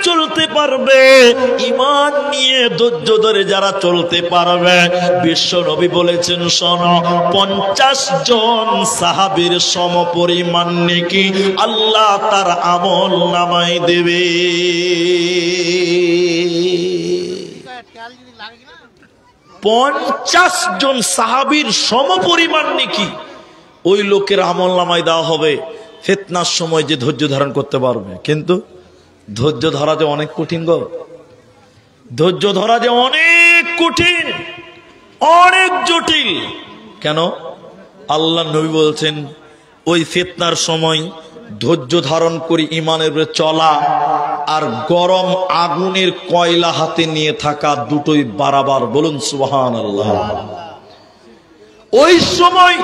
চলতে পারবে, ঈমান নিয়ে ধৈর্য ধরে যারা চলতে পারবে, বিশ্ব নবী বলেছেন শোনো, 50 জন সাহাবীর সমপরিমাণ নেকি আল্লাহ তার আমল নামায় দেবে। 50 জন সাহাবীর সমপরিমাণ নেকি ওই লোকের আমল নামায় দেওয়া হবে ফিতনার সময় যে ধৈর্য ধারণ করতে পারবে। কিন্তু ধৈর্য ধরা যে অনেক কঠিন গো, ধৈর্য ধরা যে অনেক কঠিন, অনেক জটিল। কেন? আল্লাহ নবী বলছেন ওই ফিতনার সময় ধৈর্য ধারণ করে ঈমানের উপরে চলা আর গরম আগুনের কয়লা হাতে নিয়ে থাকা দুটোই বারাবার। বলুন সুবহানাল্লাহ। ওই সময়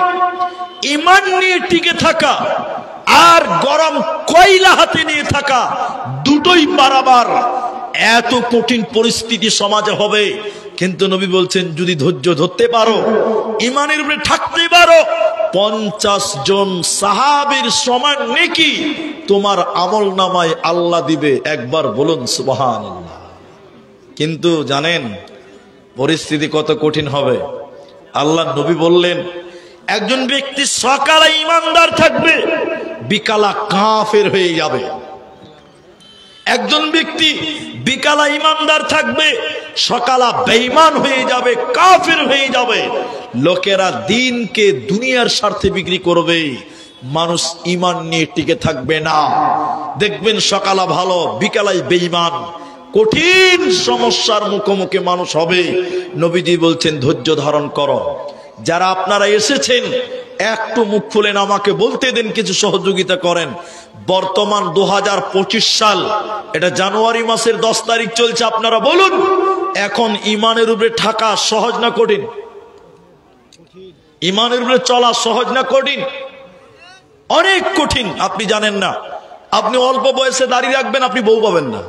ঈমান নিয়ে টিকে থাকা আর গরম কয়লা হাতে নিয়ে থাকা দুটোই বারাবার। এত কঠিন পরিস্থিতি সমাজে হবে, কিন্তু নবী বলছেন যদি ধৈর্য ধরতে পারো, ঈমানের উপরে থাকতে পারো, 50 জন সাহাবীর সমান নেকি তোমার আমল নামায় আল্লাহ দিবে। একবার বলুন সুবহানাল্লাহ। কিন্তু জানেন পরিস্থিতি কত কঠিন হবে? আল্লাহ নবী বললেন একজন ব্যক্তি সকালে ঈমানদার থাকবে, বিকালা কাফের হয়ে যাবে। একজন ব্যক্তি বিকালা ঈমানদার থাকবে, সকালা বেঈমান হয়ে যাবে, কাফের হয়ে যাবে। লোকেরা দিনকে দুনিয়ার স্বার্থে বিক্রি করবে, মানুষ ঈমান নিয়ে টিকে থাকবে না। দেখবেন সকালা ভালো, বিকালায় বেঈমান। কঠিন সমস্যার মুখোমুখি মানুষ হবে। নবীজি বলছেন ধৈর্য ধারণ করো। যারা আপনারা এসেছেন একটু মুখ খুলেন, আমাকে বলতে দেন, কিছু সহযোগিতা করেন। বর্তমান 2025 সাল, এটা জানুয়ারি মাসের 10 তারিখ চলছে। আপনারা বলুন এখন ঈমানের উপরে থাকা সহজ না কঠিন? ঈমানের উপরে চলা সহজ না কঠিন? অনেক কঠিন। আপনি জানেন না, আপনি অল্প বয়সে দাঁড়িয়ে রাখবেন, আপনি বউ পাবেন না।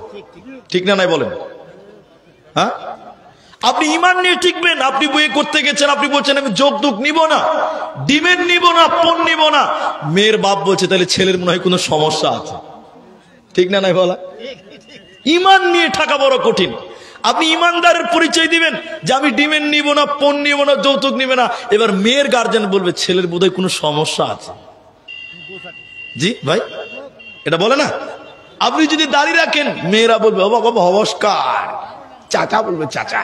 ঠিক না নাই বলেন? হ্যাঁ, আপনি ঈমান নিয়ে টিকবেন, আপনি বিয়ে করতে গেছেন, আপনি বলছেন আমি যৌতুক নিব না, ডিমের নিব না, পণ নিব না। মেয়ের বাপ বলছে তাহলে ছেলের মনে হয় কোনো সমস্যা আছে। ঠিক না নাই বলা? ঈমান নিয়ে থাকা বড় কঠিন। আপনি ঈমানদারের পরিচয় দিবেন যে আমি ডিমের নিব না, পণ নিব না, যৌতুক নিবে না। এবার মেয়ের গার্জেন বলবে ছেলের বোধহয় কোনো সমস্যা আছে। জি ভাই, এটা বলে না? আপনি যদি দাঁড়িয়ে রাখেন, মেয়েরা বলবে বাবা বাবা নমস্কার, চাচা বলবে চাচা।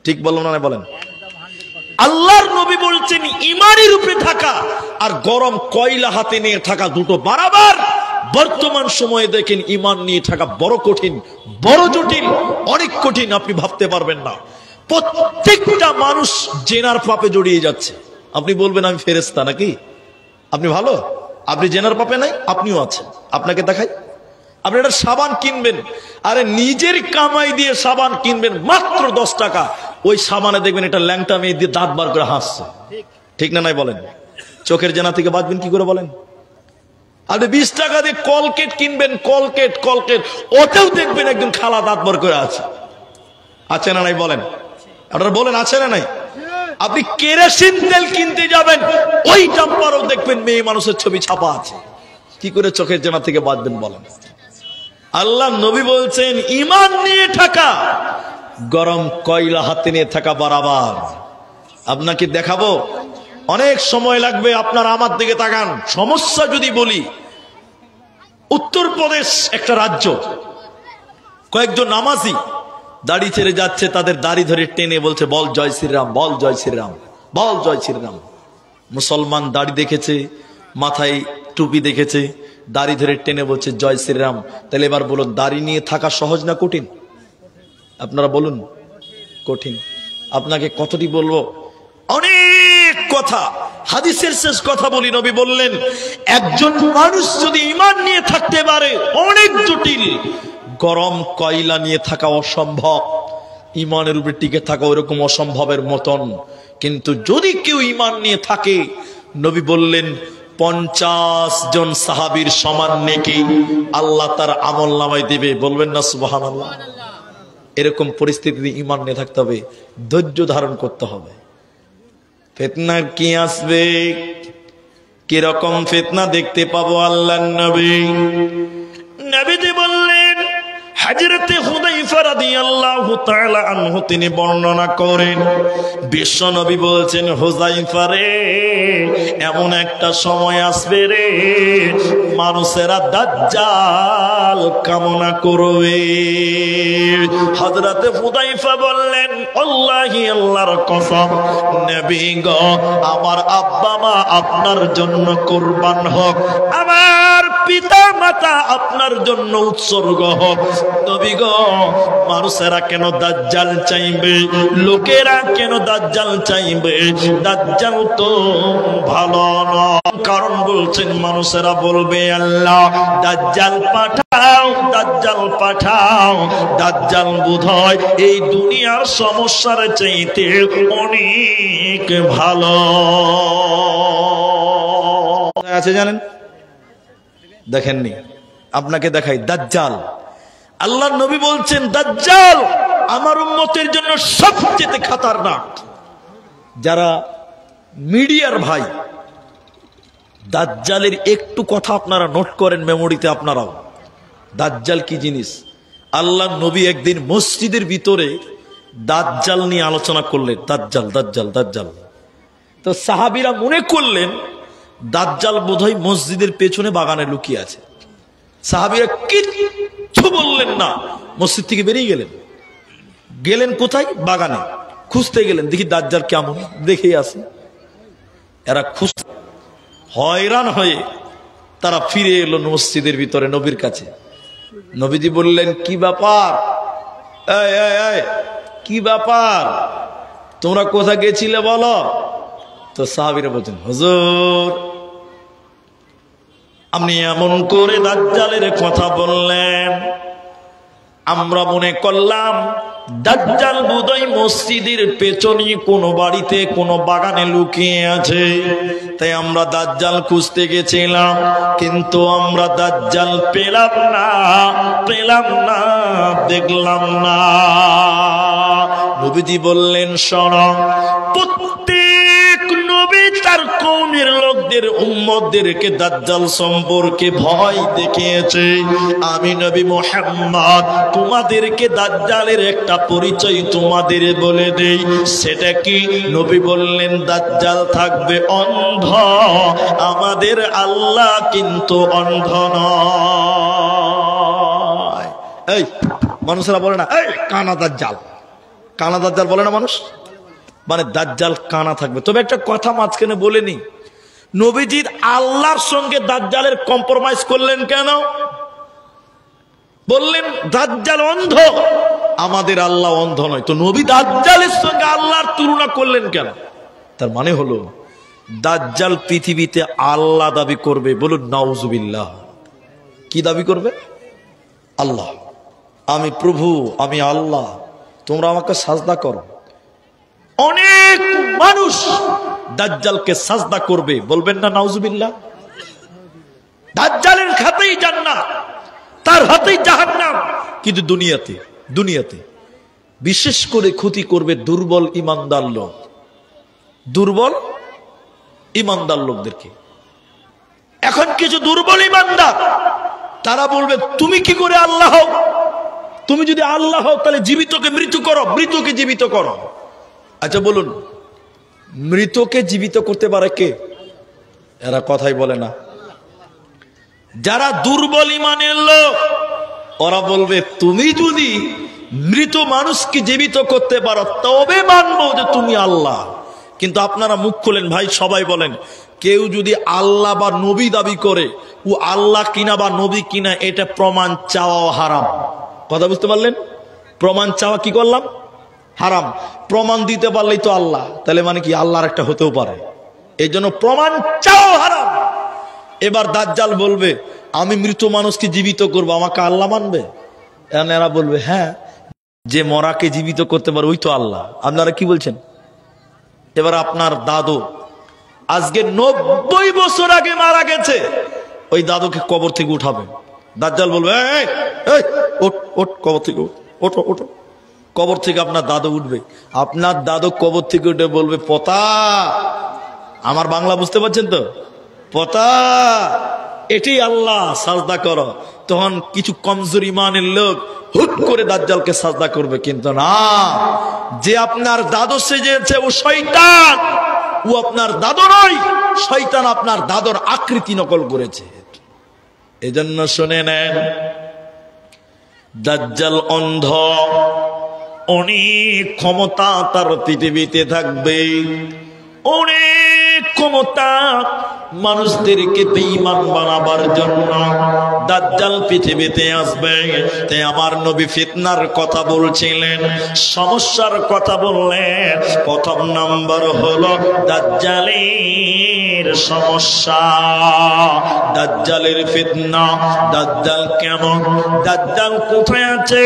ঠিক বললাম না? বলেন। আল্লাহর নবী বলছেন ঈমানের উপরে থাকা আর গরম কয়লা হাতে নিয়ে থাকা দুটো বারাবার। বর্তমান সময়ে দেখেন ঈমান নিয়ে থাকা বড় কঠিন, বড় জটিল, অনেক কঠিন, আপনি ভাবতে পারবেন না। প্রত্যেকটা মানুষ জেনার পাপে জড়িয়ে যাচ্ছে। আপনি বলবেন আমি ফেরেশতা নাকি? আপনি ভালো, আপনি জেনার পাপে নাই, আপনিও আছেন। আপনাকে দেখাই, আপনি একটা সাবান কিনবেন, আরে নিজের কামাই দিয়ে সাবান কিনবেন মাত্র 10 টাকা। ওই সাবানে দেখবেন এটা ল্যাংটা মেয়ে দিয়ে দাঁত বার করে হাসছে। ঠিক না নাই বলেন? চোখের জেনা থেকে বাঁচবেন কি করে বলেন? আপনি 20 টাকা দিয়ে কলকেট কিনবেন, কলকেট ওতেও দেখবেন একজন খালা দাঁত বার করে আছে। আছে না নাই বলেন? আপনারা বলেন আছে না নাই? আপনি কেরোসিন তেল কিনতে যাবেন, ওই ডাম্পারও দেখবেন মেয়ে মানুষের ছবি ছাপা আছে। কি করে চোখের জেনা থেকে বাঁচবেন বলেন? আল্লাহ নবী বলছেন ঈমান নিয়ে থাকা গরম কয়লা হাতে নিয়ে থাকা বারাবার। আপনাকে দেখাবো, অনেক সময় লাগবে। আপনার আমার দিকে তাকান। সমস্যা যদি বলি, উত্তরপ্রদেশ একটা রাজ্য, কয়েকজন নামাজি দাড়ি ছেড়ে যাচ্ছে, তাদের দাড়ি ধরে টেনে বলছে বল জয় শ্রীরাম, বল জয় শ্রীরাম, বল জয় শ্রীরাম। মুসলমান দাড়ি দেখেছে, মাথায় টুপি দেখেছে, দাড়ি ধরে টেনে বলছে জয় শ্রীরাম। তাহলে এবার বলুন দাড়ি নিয়ে থাকা সহজ না কঠিন? আপনারা বলুন। কঠিন। আপনাকে কতটি বলবো, অনেক কথা। হাদিসের শেষ কথা বলি, নবী বললেন একজন মানুষ যদি ঈমান নিয়ে থাকতে পারে অনেক জটিল। গরম কয়লা নিয়ে থাকা অসম্ভব, ঈমানের উপরে টিকে থাকা ওইরকম অসম্ভবের মতন। কিন্তু যদি কেউ ঈমান নিয়ে থাকে, নবী বললেন 50 জন সাহাবীর সমান নেকি আল্লাহ তার আমল নামায় দিবে। বলবেন না সুবহানাল্লাহ? এরকম পরিস্থিতিতে ঈমান নিয়ে থাকতে হবে, ধৈর্য ধারণ করতে হবে। ফিতনা কি আসবে, কিরকম ফিতনা দেখতে পাবো আল্লাহর নবী। নবীজি বললেন হযরতে হুযায়ফা রাদিয়াল্লাহু তাআলা আনহু তিনি বর্ণনা করেন, বিশ্ব নবী বলছেন, হুযায়ফা রে, এমন একটা সময় আসবে রে, মানুষেরা দাজ্জাল কামনা করবে। হযরতে হুযায়ফা বললেন, আল্লাহি, আল্লাহর কসম, নবী গো, আমার আব্বা মা আপনার জন্য কুরবান হোক, আমার পিতা মাতা আপনার জন্য উৎসর্গ হোক। নবী গো, মানুষেরা কেন দাজ্জাল চাইবে, লোকেরা কেন দাজ্জাল চাইবে? দাজ্জাল তো ভালো নয়। কারণ বলছেন, মানুষেরা বলবে, আল্লাহ দাজ্জাল পাঠাও, দাজ্জাল পাঠাও। দাজ্জাল বোধহয় এই দুনিয়ার সমস্যার চাইতে অনেক ভালো আছে। জানেন, দেখেননি? আপনাকে দেখাই দাজ্জাল। আল্লাহর নবী বলছেন, দাজ্জাল আমার উম্মতের জন্য সবচেয়ে খতরনাক। যারা মিডিয়ার ভাই, দাজ্জালের একটু কথা আপনারা নোট করেন মেমোরিতে আপনারাও। দাজ্জাল কি জিনিস? আল্লাহর নবী একদিন মসজিদের ভিতরে দাজ্জাল নিয়ে আলোচনা করলেন। দাজ্জাল দাজ্জাল দাজ্জাল। তো সাহাবীরা মনে করলেন দাজ্জাল বোধহয় মসজিদের পেছনে বাগানে লুকিয়ে আছে। সাহাবীরা কিচ্ছু বললেন না, মসজিদ থেকে বেরিয়ে গেলেন। গেলেন কোথায়? বাগানে। খুঁজতে গেলেন, দেখি দাজ্জাল কেমন, দেখেই আসে। এরা খুঁজ হয়রান হয়ে তারা ফিরে এলো মসজিদের ভিতরে নবীর কাছে। নবীজি বললেন, কি ব্যাপার? কি ব্যাপার, তোমরা কোথায় গেছিলে বলো? তো সাহাবীরা বলছেন, হুজুর আপনি এমন করে দাজ্জালের কথা বললেন, আমরা মনে করলাম দাজ্জাল বোধহয় মসজিদের পেছনে কোনো বাড়িতে কোনো বাগানে লুকিয়ে আছে, তাই আমরা দাজ্জাল খুঁজতে গেছিলাম, কিন্তু আমরা দাজ্জাল পেলাম না, দেখলাম না। নবীজি বললেন, শোনো, প্রত্যেক নবী তার কওমের লোকদের, উম্মতদেরকে দাজ্জাল সম্পর্কে ভয় দেখিয়েছে। আমি নবী মুহাম্মদ তোমাদেরকে দাজ্জালের একটা পরিচয় তোমাদের বলে দেই। সেটা কি? নবী বললেন, দাজ্জাল থাকবে অন্ধ। আমাদের আল্লাহ কিন্তু অন্ধ নয়। এই মানুষেরা বলে না, এই কানা দাজ্জাল, কানা দাজ্জাল বলে না মানুষ, মানে দাজ্জাল কানা থাকবে। তবে একটা কথা মাঝখানে বলে নি, নবীজির আল্লাহর সঙ্গে দাজ্জালের কম্প্রোমাইজ করলেন কেন? বললেন দাজ্জাল অন্ধ, আমাদের আল্লাহ অন্ধ নয়। তো নবী দাজ্জালের সঙ্গে আল্লাহর তুলনা করলেন কেন? তার মানে হলো দাজ্জাল পৃথিবীতে আল্লাহ দাবি করবে। বলুন নাউজুবিল্লাহ। কি দাবি করবে? আল্লাহ, আমি প্রভু, আমি আল্লাহ, তোমরা আমাকে সাজদা করো। অনেক মানুষ দাজ্জালকে সাজদা করবে, বলবেন না নাউজুবিল্লাহ? দাজ্জালের হাতেই জান্নাত, তার হাতেই জাহান্নাম। কিন্তু দুনিয়াতে বিশেষ করে ক্ষতি করবে দুর্বল ইমানদার লোক, দুর্বল ইমানদার লোকদেরকে। এখন কিছু দুর্বল ইমানদার তারা বলবে, তুমি কি করে আল্লাহ হও? তুমি যদি আল্লাহ হও তাহলে জীবিতকে মৃত্যু করো, মৃতকে জীবিত করো। আচ্ছা বলুন, মৃতকে জীবিত করতে পারে কে? এরা কথাই বলে না। যারা দুর্বল ইমানের লোক ওরা বলবে, তুমি যদি মৃত মানুষকে জীবিত করতে পারো তবে মানবো যে তুমি আল্লাহ। কিন্তু আপনারা মুখ খুলেন ভাই, সবাই বলেন, কেউ যদি আল্লাহ বা নবী দাবি করে ও আল্লাহ কিনা বা নবী কিনা, এটা প্রমাণ চাওয়া হারাম। কথা বুঝতে পারলেন? প্রমাণ চাওয়া কি করলাম? হারাম। প্রমাণ দিতে পারলেই তো আল্লাহ, তাহলে মানে কি আল্লাহর একটা হতেও পারে, এই জন্য প্রমাণ চাওয়া হারাম। এবার দাজ্জাল বলবে, আমি মৃত মানুষকে জীবিত করবো, আমাকে আল্লাহ মানবে? এরা বলবে, হ্যাঁ, যে মরাকে জীবিত করতে পারে ওই তো আল্লাহ। আপনারা কি বলছেন? এবার আপনার দাদু আজকে 90 বছর আগে মারা গেছে, ওই দাদুকে কবর থেকে উঠাবে। দাজ্জাল বলবে, ওঠ কবর থেকে, ওঠো ওঠো। কবর থেকে আপনার দাদু উঠবে, আপনার দাদু কবর থেকে উঠে বলবে, পতা, আমার বাংলা বুঝতে পারছেন তো, পতা এটাই আল্লাহ, সাজদা করো। তখন কিছু কমজোর ইমানের লোক হুট করে দাজ্জালকে সাজদা করবে, কিন্তু না, যে আপনার দাদু সেজেছে ও শয়তান, ও আপনার দাদু নয়, শয়তান আপনার দাদুর আকৃতি নকল করেছে। এজন্য শুনে নেন, দাজ্জাল অন্ধ, অনেক ক্ষমতা তার পৃথিবীতে থাকবে, অনেক ক্ষমতা মানুষদেরকে বেঈমান বানাবার জন্য দাজ্জাল পৃথিবীতে আসবে। তাই আমার নবী ফিতনার কথা বলছিলেন, সমস্যার কথা বললেন। প্রথম নাম্বার হলো দাজ্জালের সমস্যা, দাজ্জালের ফিতনা। দাজ্জাল কেমন, দাজ্জাল কোথায় আছে,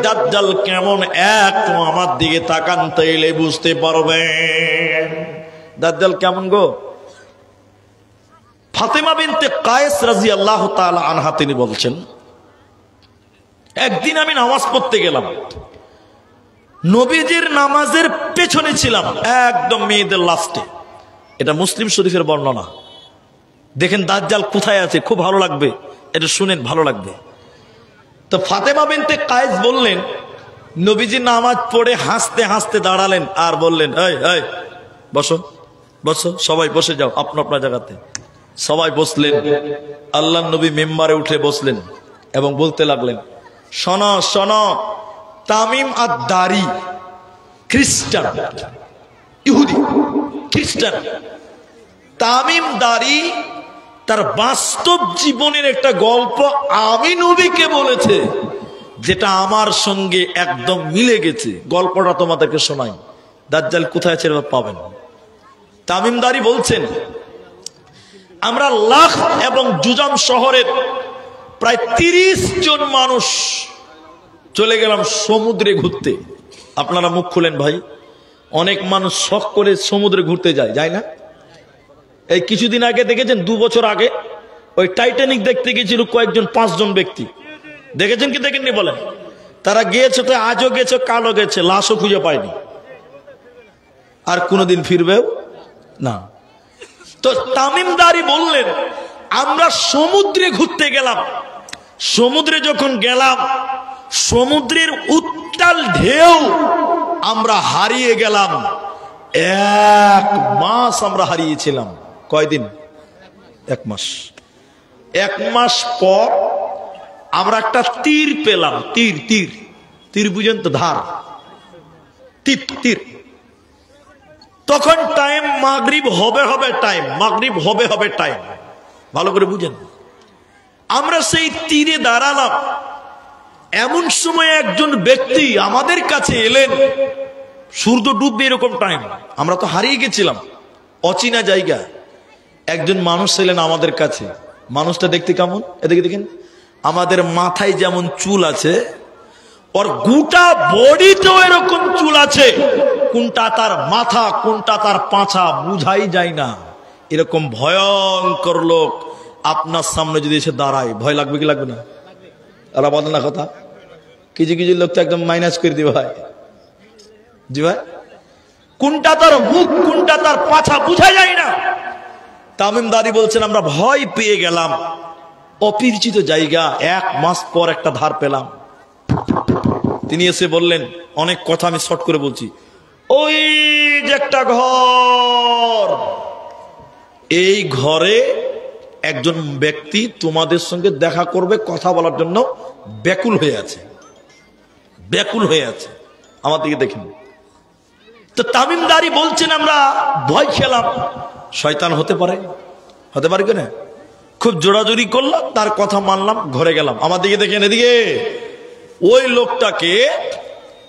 দাজ্জাল কেমন, একটু আমার দিকে তাকান, তাইলে বুঝতে পারবেন দাজ্জাল কেমন গো। ফাতেমা বিনতে কায়েস রাদিয়াল্লাহু তাআলা আনহা তিনি বলছেন, একদিন আমি নামাজ পড়তে গেলাম, নবীজির নামাজের পেছনে ছিলাম, একদম মেয়েদের লাস্টে। এটা মুসলিম শরীফের বর্ণনা। দেখেন দাজ্জাল কোথায় আছে, খুব ভালো লাগবে, এটা শুনেন, ভালো লাগবে। তো ফাতেমা বিনতে কায়েস বললেন, নবীজি নামাজ পড়ে হাসতে হাসতে দাঁড়ালেন আর বললেন, এই এই বসো বসো, সবাই বসে যাও আপনা আপনার জায়গাতে। সবাই বসলেন। আল্লাহর নবী মিম্বারে উঠে বসলেন এবং বলতে লাগলেন, শোনো শোনো, তামিম আদ-দারি খ্রিস্টান, ইহুদি খ্রিস্টান, তামিম দারি তার বাস্তব জীবনের একটা গল্প আমি নবীকে বলেছে, যেটা আমার সঙ্গে একদম মিলে গেছে। গল্পটা তোমাদেরকে শোনাই, দাজ্জাল কোথায় আছে পাবেন। তামিমদারি বলছেন, আমরা লাখ এবং জুজাম শহরের প্রায় 30 জন মানুষ চলে গেলাম সমুদ্রে ঘুরতে। আপনারা মুখ খুলেন ভাই, অনেক মানুষ শখ করে সমুদ্রে ঘুরতে যায় না? এই কিছুদিন আগে দেখেছেন, 2 বছর আগে ওই টাইটানিক দেখতে গেছিল কয়েকজন, 5 জন ব্যক্তি, দেখেছেন কি দেখেননি বলেন? তারা গিয়েছে, তো আজও গেছে, কালও গেছে, লাশও খুঁজে পায়নি, আর কোনোদিন ফিরবেও না। তো তামিমদারি বললেন, আমরা সমুদ্রে ঘুরতে গেলাম, সমুদ্রে যখন গেলাম, সমুদ্রের উত্তাল ঢেউ আমরা হারিয়ে গেলাম। 1 মাস আমরা হারিয়েছিলাম। কয়দিন? 1 মাস। 1 মাস পর আমরা একটা তীর পেলাম। তীর তীর তীর বুঝেন তো, ধার, তীর তীর। তখন টাইম মাগরিব হবে টাইম, মাগরিব হবে টাইম, ভালো করে বুঝেন। আমরা সেই তীরে দাঁড়ালাম, এমন সময় একজন ব্যক্তি আমাদের কাছে এলেন, সূর্য ডুববে এরকম টাইম, আমরা তো হারিয়ে গেছিলাম, অচেনা জায়গা। একজন মানুষ এলেন আমাদের কাছে। মানুষটা দেখতে কেমন? এদিকে দেখেন, আমাদের মাথায় যেমন চুল আছে, ওর গোটা বডিতেও এরকম চুল আছে। কোনটা তার মাথা, কোনটা তার পাছা বুঝাই যায় না। এরকম ভয়ঙ্কর লোক আপনার সামনে যদি এসে দাঁড়ায়, ভয় লাগবে কি লাগবে না? আর বলেন না কথা, কিছু কিছু লোক তো একদম মাইনাস করে দিবে ভাই। জি ভাই, কোনটা তার মুখ, কোনটা তার পাছা বুঝা যায় না। তামিমদারি বলছেন, আমরা ভয় পেয়ে গেলাম, অপরিচিত জায়গা, 1 মাস পর একটা ধার পেলাম। তিনি এসে বললেন, অনেক কথা আমি শর্ট করে বলছি, ওই যে একটা ঘর, এই ঘরে একজন ব্যক্তি তোমাদের সঙ্গে দেখা করবে, কথা বলার জন্য ব্যাকুল হয়ে আছে, ব্যাকুল হয়ে আছে। আমার দিকে দেখেন। তো তামিমদারি বলছেন, আমরা ভয় খেলাম, শয়তান হতে পারে, হতে পারে কিনা, খুব জোরাজুরি করলাম, তার কথা মানলাম, ঘরে গেলাম। আমার দিকে দেখেন, এদিকে ওই লোকটাকে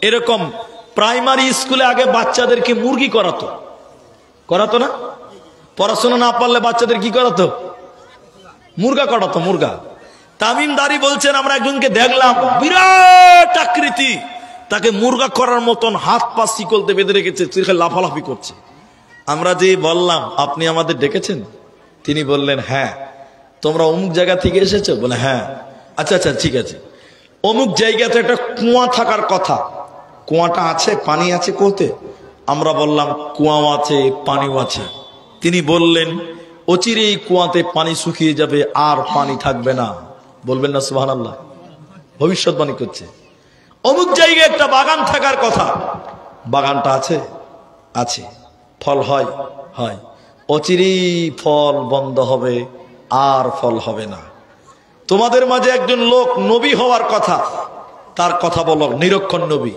এরকম প্রাইমারি স্কুলে আগে বাচ্চাদেরকে মুরগি করাতো না? পড়াশোনা না পারলে বাচ্চাদের কি করাতো? মুরগা করাতো, মুরগা। তামিমদারি বলছেন, আমরা একজনকে দেখলাম, বিরাট আকৃতি, তাকে মুরগা করার মতন হাত পা শিকলতে বেঁধে রেখেছে, লাফালাফি করছে। আমরা যে বললাম, আপনি আমাদের ডেকেছেন? তিনি বললেন, হ্যাঁ। তোমরা অমুক জায়গা থেকে এসেছো? বলে হ্যাঁ। আচ্ছা আচ্ছা, ঠিক আছে। অমুক জায়গাতে একটা কুয়া থাকার কথা, কুয়াটা আছে, পানি আছে কোতে? আমরা বললাম, কুয়াও আছে, পানিও আছে। তিনি বললেন, অচিরেই কুয়াতে পানি শুকিয়ে যাবে, আর পানি থাকবে না। বলবেন না সুবহানাল্লাহ? ভবিষ্যৎবাণী করছে। অমুক জায়গায় একটা বাগান থাকার কথা, বাগানটা আছে, আছে, ফল হয়, হয়, অচিরেই ফল বন্ধ হবে, আর ফল হবে না। তোমাদের মাঝে একজন লোক নবী হওয়ার কথা, তার কথা বলো, নিরক্ষণ নবী।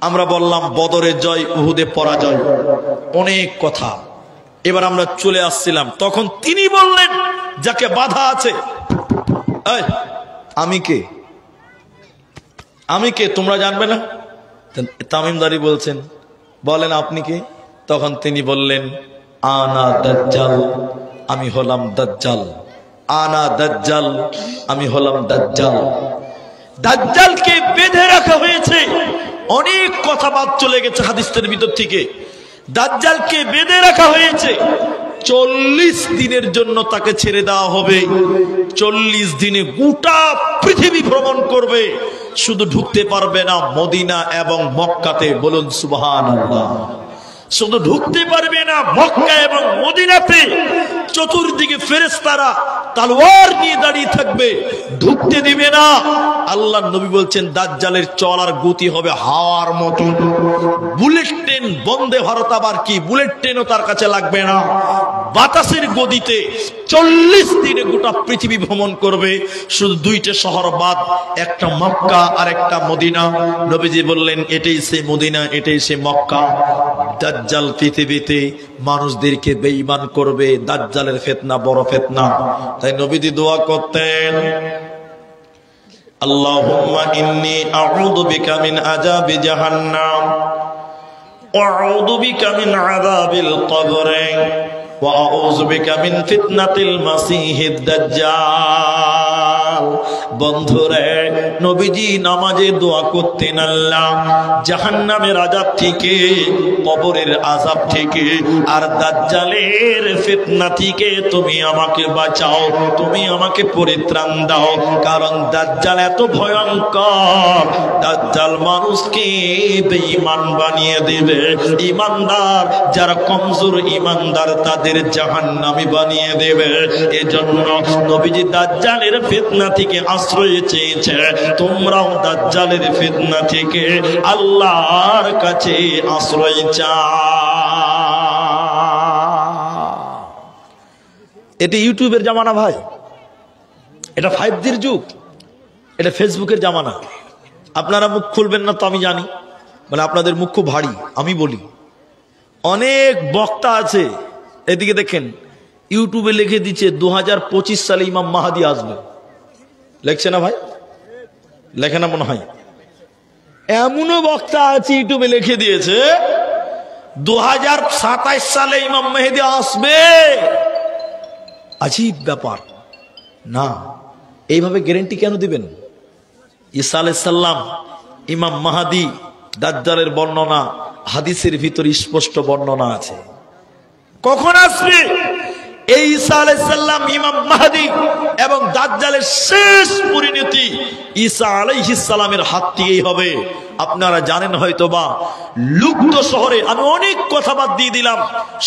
আমরা বললাম বদরে জয়, উহুদে পরাজয়, অনেক কথা। এবার আমরা চলে আসছিলাম, তখন তিনি বললেন যাকে বাধা আছে, আমি কে, আমি কে তোমরা জানবে না? তামিমদারি বলছেন, বলেন আপনি কে? তখন তিনি বললেন আনা দাজ্জাল, আমি হলাম দাজ্জাল, আনা দাজ্জাল, আমি হলাম দাজ্জাল। দাজ্জালকে বেঁধে রাখা হয়েছে, অনেক কথা বাদ চলে গেছে হাদিসের ভিতর থেকে। দাজ্জালকে বেঁধে রাখা হয়েছে, 40 দিনের জন্য তাকে ছেড়ে দেওয়া হবে। 40 দিনে গোটা পৃথিবী ভ্রমণ করবে, শুধু ঢুকতে পারবে না মদিনা এবং মক্কাতে। বলুন সুবহানাল্লাহ। শুধু ঢুকতে পারবে না মক্কা এবং মদিনাতে, চতুর্দিকে ফেরেশতারা তলোয়ার নিয়ে দাঁড়িয়ে থাকবে, ঢুকতে দিবে না। আল্লাহর নবী বলছেন দাজ্জালের চলার গতি হবে হাওয়ার মতো। বুলেট ট্রেন, বন্দে ভারত আবার কি, বুলেট ট্রেনও তার কাছে লাগবে না। বাতাসের গতিতে 40 দিনে গোটা পৃথিবী ভ্রমণ করবে, শুধু 2টা শহর বাদ, একটা মক্কা আর একটা মদিনা। নবীজি বললেন এটাই সে মদিনা, এটাই সে মক্কা। দাজ্জাল পৃথিবীতে মানুষদেরকে বেঈমান করবে, দাজ্জালের ফিতনা বড় ফিতনা। তাই নবীজি দোয়া করতেন, আল্লাহুম্মা ইন্নী আউযু বিকা মিন আযাবি জাহান্নাম ওয়া আউযু বিকা মিন আযাবিল কবর ওয়া আউযু বিকা মিন ফিতনাতিল মাসিহিদ দাজ্জাল। বন্ধুরে, নবীজি নামাজে দোয়া করতেন, আল্লাহ জাহান্নামের আযাব থেকে, কবরের আযাব থেকে, আর দাজ্জালের ফিতনা থেকে তুমি আমাকে বাঁচাও, তুমি আমাকে পরিত্রাণ দাও। কারণ দাজ্জাল এত ভয়ঙ্কর, দাজ্জাল মানুষকে বেঈমান বানিয়ে দেবে। ঈমানদার যারা কমজোর ঈমানদার, তাদের জাহান্নামী বানিয়ে দেবে। এজন্য নবীজি দাজ্জালের ফিতনা থেকে আশ্রয় চেয়েছে। তোমরাও দাজ্জালের ফিতনা থেকে আল্লাহর কাছে আশ্রয় চাও। এটা ইউটিউবের জামানা ভাই, এটা 5G'র যুগ, এটা ফেসবুকের জামানা। আপনারা মুখ খুলবেন না তো আমি জানি, মানে আপনাদের মুখ খুব ভারী। আমি বলি, অনেক বক্তা আছে, এদিকে দেখেন ইউটিউবে লিখে দিচ্ছে 2025 সালে ইমাম মাহাদি আসবে। লেখছে না ভাই? লেখে না মনে হয়? এমনও বক্তা আছে ইউটিউবে লিখে দিয়েছে 2027 সালে ইমাম মেহেদী আসবে। আজীব ব্যাপার না? এইভাবে গ্যারান্টি কেন দিবেন? ঈসা আলাইহিস সালাম, ইমাম মাহাদি, দাজ্জালের বর্ণনা হাদিসের ভিতরে স্পষ্ট বর্ণনা আছে। কখন আসবে এই ঈসা আলাইহিস সালাম, ইমাম মাহদী এবং দাজ্জালের শেষ পরিণতি ঈসা আলাইহিস সালামের হাত থেকেই হবে। আপনারা জানেন হয়তোবা লুপ্ত শহরে, আমি অনেক কথা বাদ দিয়ে দিলাম,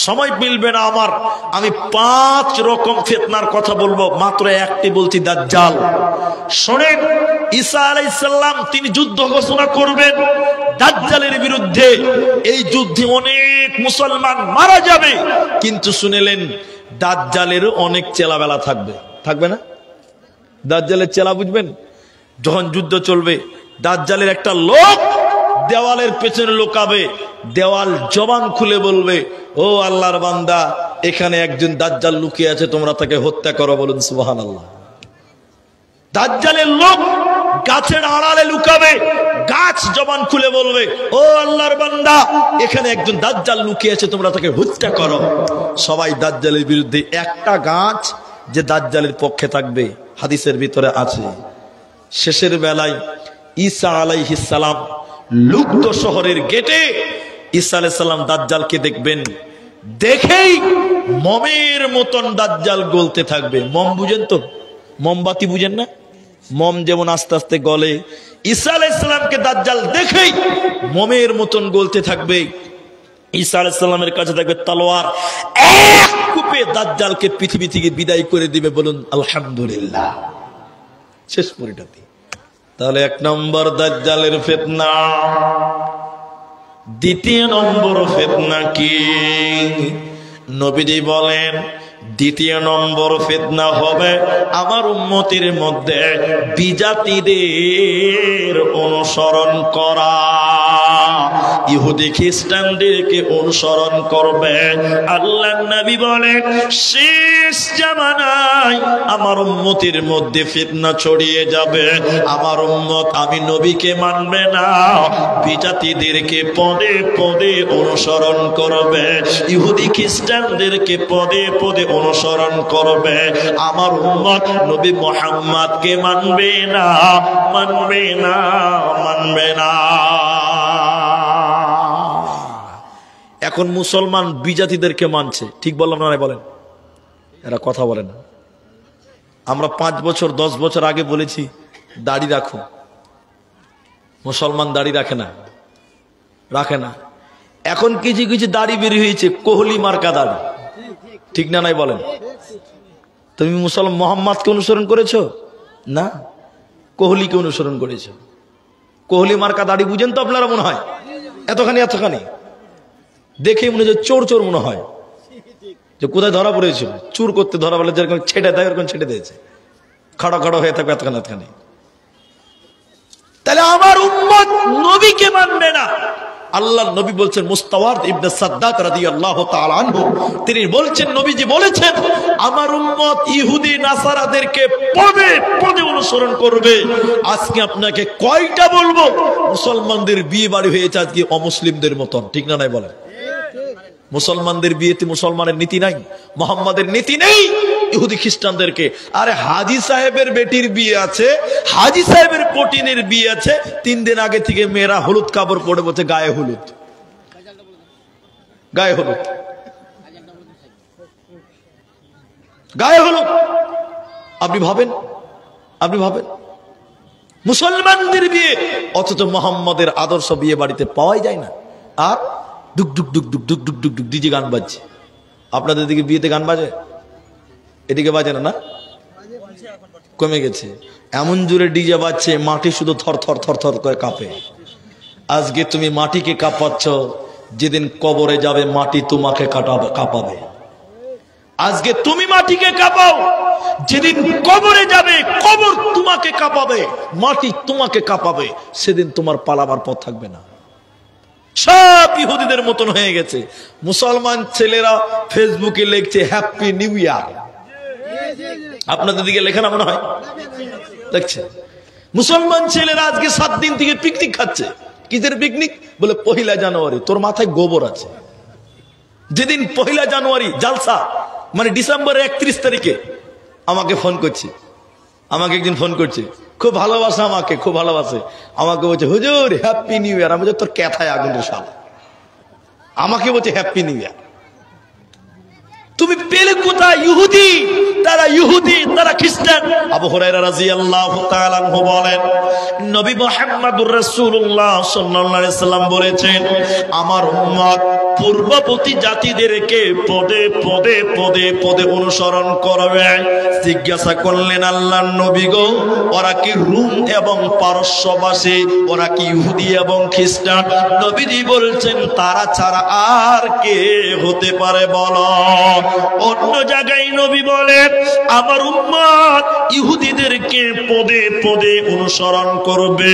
সময় মিলবে না আমার। আমি 5 রকম ফিতনার কথা বলবো, মাত্র একটি বলছি, দাজ্জাল। শোনেন, ঈসা আলাইহিস সালাম তিনি যুদ্ধ ঘোষণা করবেন দাজ্জালের বিরুদ্ধে। এই যুদ্ধে অনেক মুসলমান মারা যাবে, কিন্তু শুনেলেন দাজ্জালের অনেক চেলাবেলা থাকবে, থাকবে না? দাজ্জালের চেলা বুঝবেন? যখন যুদ্ধ চলবে, দাজ্জালের একটা লোক দেওয়ালের পেছনে লুকাবে, দেওয়াল জবান খুলে বলবে, ও আল্লাহর বান্দা, এখানে একজন দাজ্জাল লুকিয়ে আছে, তোমরা তাকে হত্যা করো। বলুন সুবহানাল্লাহ। দাজ্জালের লোক গাছের আড়ালে লুকাবে, গাছ জবান খুলে বলবে, ও আল্লাহর বান্দা, এখানে একজন দাজ্জাল লুকিয়ে আছে, তোমরা তাকে হত্যা করো। সবাই দাজ্জালের বিরুদ্ধে। একটা গাছ যে দাজ্জালের পক্ষে থাকবে হাদিসের ভিতরে আছে। শেষের বেলায় ঈসা আলাইহিস সালাম লুপ্ত শহরের গেটে ঈসা আলাইহিস সালাম দাজ্জালকে দেখবেন, দেখেই মমের মতন দাজ্জাল গলতে থাকবে। মম বুঝেন তো? মোমবাতি বুঝেন না? মম যেমন আস্তে আস্তে গলে, ঈসা আলাইহিস সালামকে দাজ্জাল দেখেই মমের মতন গলতে থাকবে। ঈসা আলাইহিস সালামের কাছে থাকবে তলোয়ার, এক কূপে দাজ্জালকে পৃথিবী থেকে বিদায় করে দিবে। বলুন আলহামদুলিল্লাহ। শেষ পরিণতি। তাহলে 1 নম্বর দাজ্জালের ফিতনা। দ্বিতীয় নম্বর ফিতনা কি? নবীজি বলেন দ্বিতীয় নম্বর ফিতনা হবে আমার উম্মতের মধ্যে বিজাতিদের অনুসরণ করা, ইহুদি খ্রিস্টানদেরকে অনুসরণ করবে। আল্লাহর নবী বলেন শেষ জামানায় আমার উম্মতের মধ্যে ফিতনা ছড়িয়ে যাবে। আমার উম্মত আমি নবীকে মানবে না, বিজাতিদেরকে পদে পদে অনুসরণ করবে, ইহুদি খ্রিস্টানদেরকে পদে পদে অনুসরণ করবে। আমার উম্মত নবী মুহাম্মদকে মানবে না, মানবে না, মানবে না। এখন মুসলমান বিজাতিদেরকে মানছে, ঠিক বললাম না? বলেন, এরা কথা বলে না। আমরা 5 বছর 10 বছর আগে বলেছি দাড়ি রাখো, মুসলমান দাড়ি রাখে না, রাখে না। এখন কিছু কিছু দাড়ি বের হয়েছে কোহলি মার্কা দাড়ি, ঠিক না নাই বলেন? তুমি মুসলমান মোহাম্মদকে অনুসরণ করেছো না, কোহলিকে অনুসরণ করেছো। কোহলি মার্কা দাড়ি বুঝেন তো আপনারা? মনে হয় এতখানি এতখানি দেখে মনে হয় চোর চোর মনে হয়, যে কোথায় ধরা পড়েছিল চুর করতে, ধরা বলে যেরকম ছেড়ে দেয় ওরকম ছেড়ে দিয়েছে, খাড়া খাড়া হয়ে থাকবে এতখানি এতখানি। তাহলে আমার উম্মত নবীকে মানবে না। আল্লাহ নবী বলছেন, মুস্তাওয়ারদ ইবনে সাদ্দাক রাদিয়াল্লাহু তাআলা আনহু তিনি বলছেন, নবীজি বলেছেন আমার উম্মত ইহুদি নাসারাদেরকে পদে পদে অনুসরণ করবে। আজকে আপনাকে কয়টা বলবো, মুসলমানদের বিয়ে বাড়ি হয়েছে আজকে অমুসলিমদের মতন, ঠিক না নাই বলেন? মুসলমানদের বিয়েতে মুসলমানের নীতি নাই, মোহাম্মদের নীতি নেই, ইহুদি খ্রিস্টানদেরকে। আরে হাজী সাহেবের বেটির বিয়ে আছে, হাজী সাহেবের পটিনের বিয়ে আছে, 3 দিন আগে থেকে মেয়েরা হলুদ কাপড় পরে বলছে গায়ে হলুদ, গায়ে হলুদ, গায়ে হলুদ। আপনি ভাবেন, আপনি ভাবেন মুসলমানদের বিয়ে, অথচ মোহাম্মদের আদর্শ বিয়ে বাড়িতে পাওয়াই যায় না। আর ডুক ডুক ডুক ডুক ডুক ডুক ডুক ডুক ডিজে গান বাজছে। আপনাদের দিকে বিয়েতে গান বাজে? এদিকে বাজে না? না, কমে গেছে। এমন জোরে ডিজে বাজছে মাটি শুধু থর থর থর থর করে কাঁপে। আজকে তুমি মাটিকে কাঁপাচ্ছ, যেদিন কবরে যাবে মাটি তোমাকে কাঁপাবে। আজকে তুমি মাটিকে কাঁপাও, যেদিন কবরে যাবে কবর তোমাকে কাঁপাবে, মাটি তোমাকে কাঁপাবে, সেদিন তোমার পালাবার পথ থাকবে না। সব ইহুদিদের মতন হয়ে গেছে। মুসলমান ছেলেরা ফেসবুকে লিখছে হ্যাপি নিউ ইয়ার। আপনাদের দিকে লেখা না মনে হয়? দেখছে মুসলমান ছেলেরা আজকে 7 দিন থেকে পিকনিক খাচ্ছে। কিসের পিকনিক? বলে 1 জানুয়ারি। তোর মাথায় গোবর আছে। যেদিন 1 জানুয়ারি জালসা, মানে ডিসেম্বরের 31 তারিখে আমাকে ফোন করছে, আমাকে একদিন ফোন করছে, খুব ভালোবাসে আমাকে, খুব ভালোবাসে আমাকে, বলছে হুজুর হ্যাপি নিউ ইয়ার। আমি বলছি তোর ক্যাথায় আগুনের শালা, আমাকে বলছে হ্যাপি নিউ ইয়ার। তুমি পেলে কোথায়? ইহুদি, তারা ইহুদি, তারা খ্রিস্টান। আবু হুরায়রা রাদিয়াল্লাহু তাআলা আনহু বলেন, নবী মুহাম্মদুর রাসূলুল্লাহ সাল্লাল্লাহু আলাইহি সাল্লাম বলেছেন আমার উম্মত পূর্ববর্তী জাতিদেরকে পদে পদে পদে পদে অনুসরণ করবে। জিজ্ঞাসা করলেন আল্লাহর নবী গো, ওরা কি রোম এবং পারস্যবাসী? ওরা কি ইহুদি এবং খ্রিস্টান? নবীজি বলছেন তারা ছাড়া আর কে হতে পারে বলো? অন্য জায়গায় নবী বলেন আমার উম্মত ইহুদিদেরকে পদে পদে অনুসরণ করবে,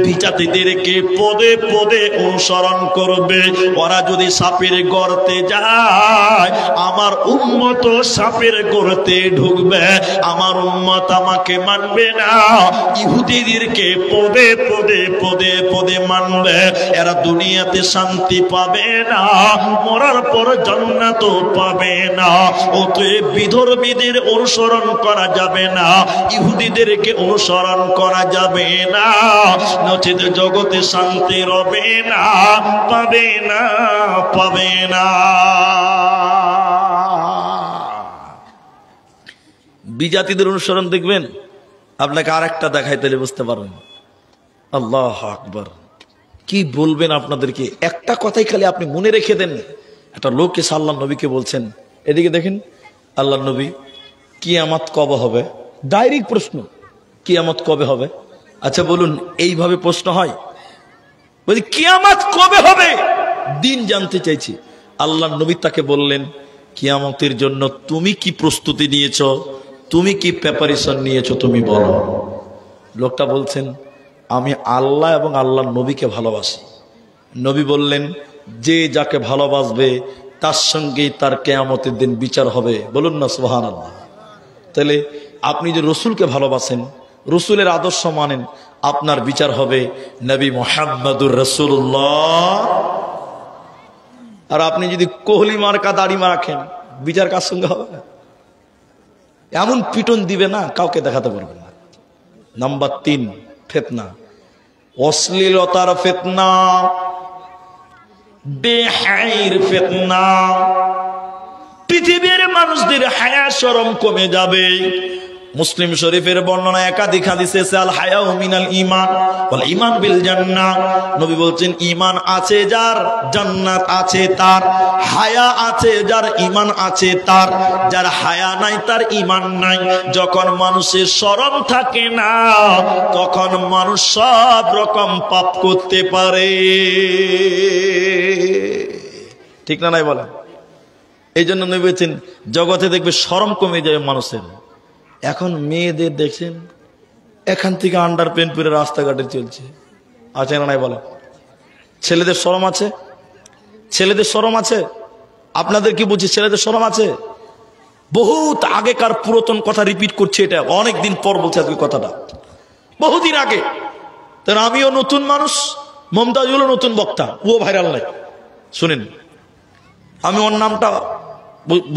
বিজাতিদেরকে পদে পদে অনুসরণ করবে। ওরা যদি সাপের গর্তে যায়, আমার উম্মত সাপের গর্তে ঢুকবে। আমার উম্মত আমাকে মানবে না, ইহুদিদেরকে পদে পদে পদে পদে মানবে। এরা দুনিয়াতে শান্তি পাবে না, মরার পর জান্নাত পাবে না। অতএব বিধর্মীদের অনুসরণ করা যাবে না, ইহুদিদেরকে অনুসরণ করা যাবে না, নচেত জগতে শান্তি রবে না, পাবে না, পাবে না। বিজাতিদের অনুসরণ দেখবেন, আপনাকে আরেকটা দেখাই তাহলে বুঝতে পারবেন। আল্লাহু আকবার, কি বলবেন আপনাদেরকে, একটা কথাই খালি আপনি মনে রেখে দেন। একটা লোক এসে আল্লাহর নবীকে বলছেন, এদিকে দেখেন আল্লাহর নবী, কিয়ামত কবে হবে? ডাইরেক্ট প্রশ্ন, কিয়ামত কবে হবে? আচ্ছা বলুন, এইভাবে প্রশ্ন হয়? বলছি কিয়ামত কবে হবে দিন জানতে চাইছি। আল্লাহ নবী তাকে বললেন, কিয়ামতের জন্য তুমি কি প্রস্তুতি নিয়েছো, তুমি কি প্রিপারেশন নিয়েছো, তুমি বলো। লোকটা বলছেন, আমি আল্লাহ এবং আল্লাহর নবীকে ভালোবাসি। নবী বললেন, যে যাকে ভালোবাসবে তার সঙ্গেই তার কিয়ামতের দিন বিচার হবে। বলুন না সুবহানাল্লাহ। তাহলে আপনি যে রসুলকে ভালোবাসেন, রসুলের আদর্শ মানেন, আপনার বিচার হবে নবী মুহাম্মদুর রাসূলুল্লাহ। আর আপনি যদি কোহলি মার্কা দাড়ি রাখেন, বিচার কার সঙ্গে হবে? এমন পিটন দিবে না, কাউকে দেখাতে পারবে না। নাম্বার 3, ফিতনা, অশ্লীলতার ফিতনা, বেহায়ার ফিতনা। পৃথিবীর মানুষদের হায়া শরম কমে যাবে। মুসলিম শরীফের বর্ণনা একাধিক হাদিসে আছে, আল হায়াউ মিনাল ঈমান ওয়াল ঈমান বিল জান্নাহ। নবী বলছেন, ঈমান আছে যার, জান্নাত আছে তার। হায়া আছে যার, ঈমান আছে তার। যার হায়া নাই তার ঈমান নাই। যখন মানুষের শরম থাকে না, তখন মানুষ সব রকম পাপ করতে পারে। ঠিক না নাই বলেন? এই জন্য নবী বলছেন, জগতে দেখবে শরম কমে যাবে মানুষের। এখন মেয়েদের দেখছেন, এখান থেকে আন্ডার প্যান্ট পরে রাস্তাঘাটে চলছে, আছে না নাই বলেন? ছেলেদের শরম আছে? ছেলেদের শরম আছে? আপনাদের কি বুঝি ছেলেদের শরম আছে? বহুত আগেকার পুরাতন কথা রিপিট করছে, এটা অনেকদিন পর বলছে আজকে কথাটা, বহুদিন আগে। তার আমিও নতুন মানুষ, মমতাজুলও নতুন বক্তা, ও ভাইরাল নাই। শুনেন, আমি ওর নামটা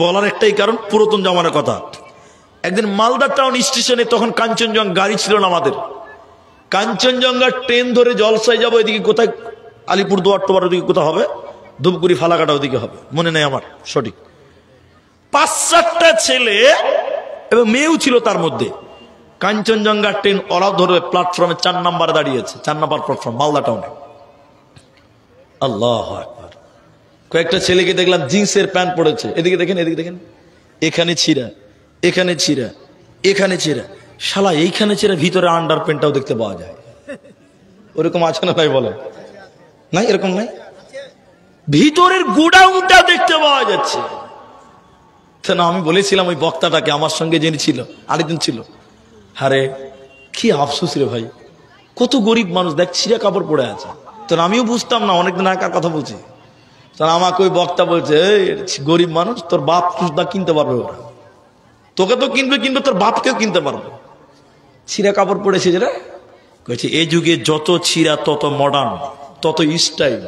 বলার একটাই কারণ, পুরাতন জামানার কথা। একদিন মালদা টাউন স্টেশনে, তখন কাঞ্চনজঙ্ঘা গাড়ি ছিল না আমাদের, কাঞ্চনজঙ্ঘা ট্রেন ধরে জলসায় যাবো, এদিকে কোথায় আলিপুরদুয়ার টোয়ার ওদিকে কোথাও হবে, ধূপগুড়ি ফালাকাটা ওদিকে হবে, মনে নেই আমার সঠিক। 5-4টা ছেলে এবং মেয়েও ছিল তার মধ্যে। কাঞ্চনজঙ্ঘা ট্রেন ওরাও ধরে প্ল্যাটফর্মে 4 নম্বরে দাঁড়িয়েছে, 4 নম্বর প্ল্যাটফর্ম মালদা টাউনে। আল্লাহু আকবার। কয়েকটা ছেলেকে দেখলাম জিন্সের প্যান্ট পরেছে, এদিকে দেখেন, এদিকে দেখেন, এখানে ছিঁড়া, এখানে ছিঁড়া, এখানে ছিঁড়া, শালা এইখানে ছিঁড়া, ভিতরে আন্ডার প্যান্টটাও দেখতে পাওয়া যায়। ওরকম আছে না ভাই বলেন? নাই, এরকম নাই, ভিতরের গোডাউনটা দেখতে পাওয়া যাচ্ছে। না, আমি বলেছিলাম ওই বক্তাটাকে, আমার সঙ্গে যিনি ছিল আরেকজন ছিল, আরে কি আফসোস রে ভাই, কত গরিব মানুষ দেখ ছিঁড়া কাপড় পরে আছে। তো আমিও বুঝতাম না, অনেকদিন আগের কথা বলছি। আমাকে ওই বক্তা বলছে, গরিব মানুষ, তোর বাপ সুদা কিনতে পারবে, ওরা তোকে তো কিনবে, কিনবে তোর বাপকেও কিনতে পারবে। ছিঁড়া কাপড় পরেছে যেটা, কয়েছে এই যুগে যত ছিঁড়া তত মডার্ন, তত স্টাইল।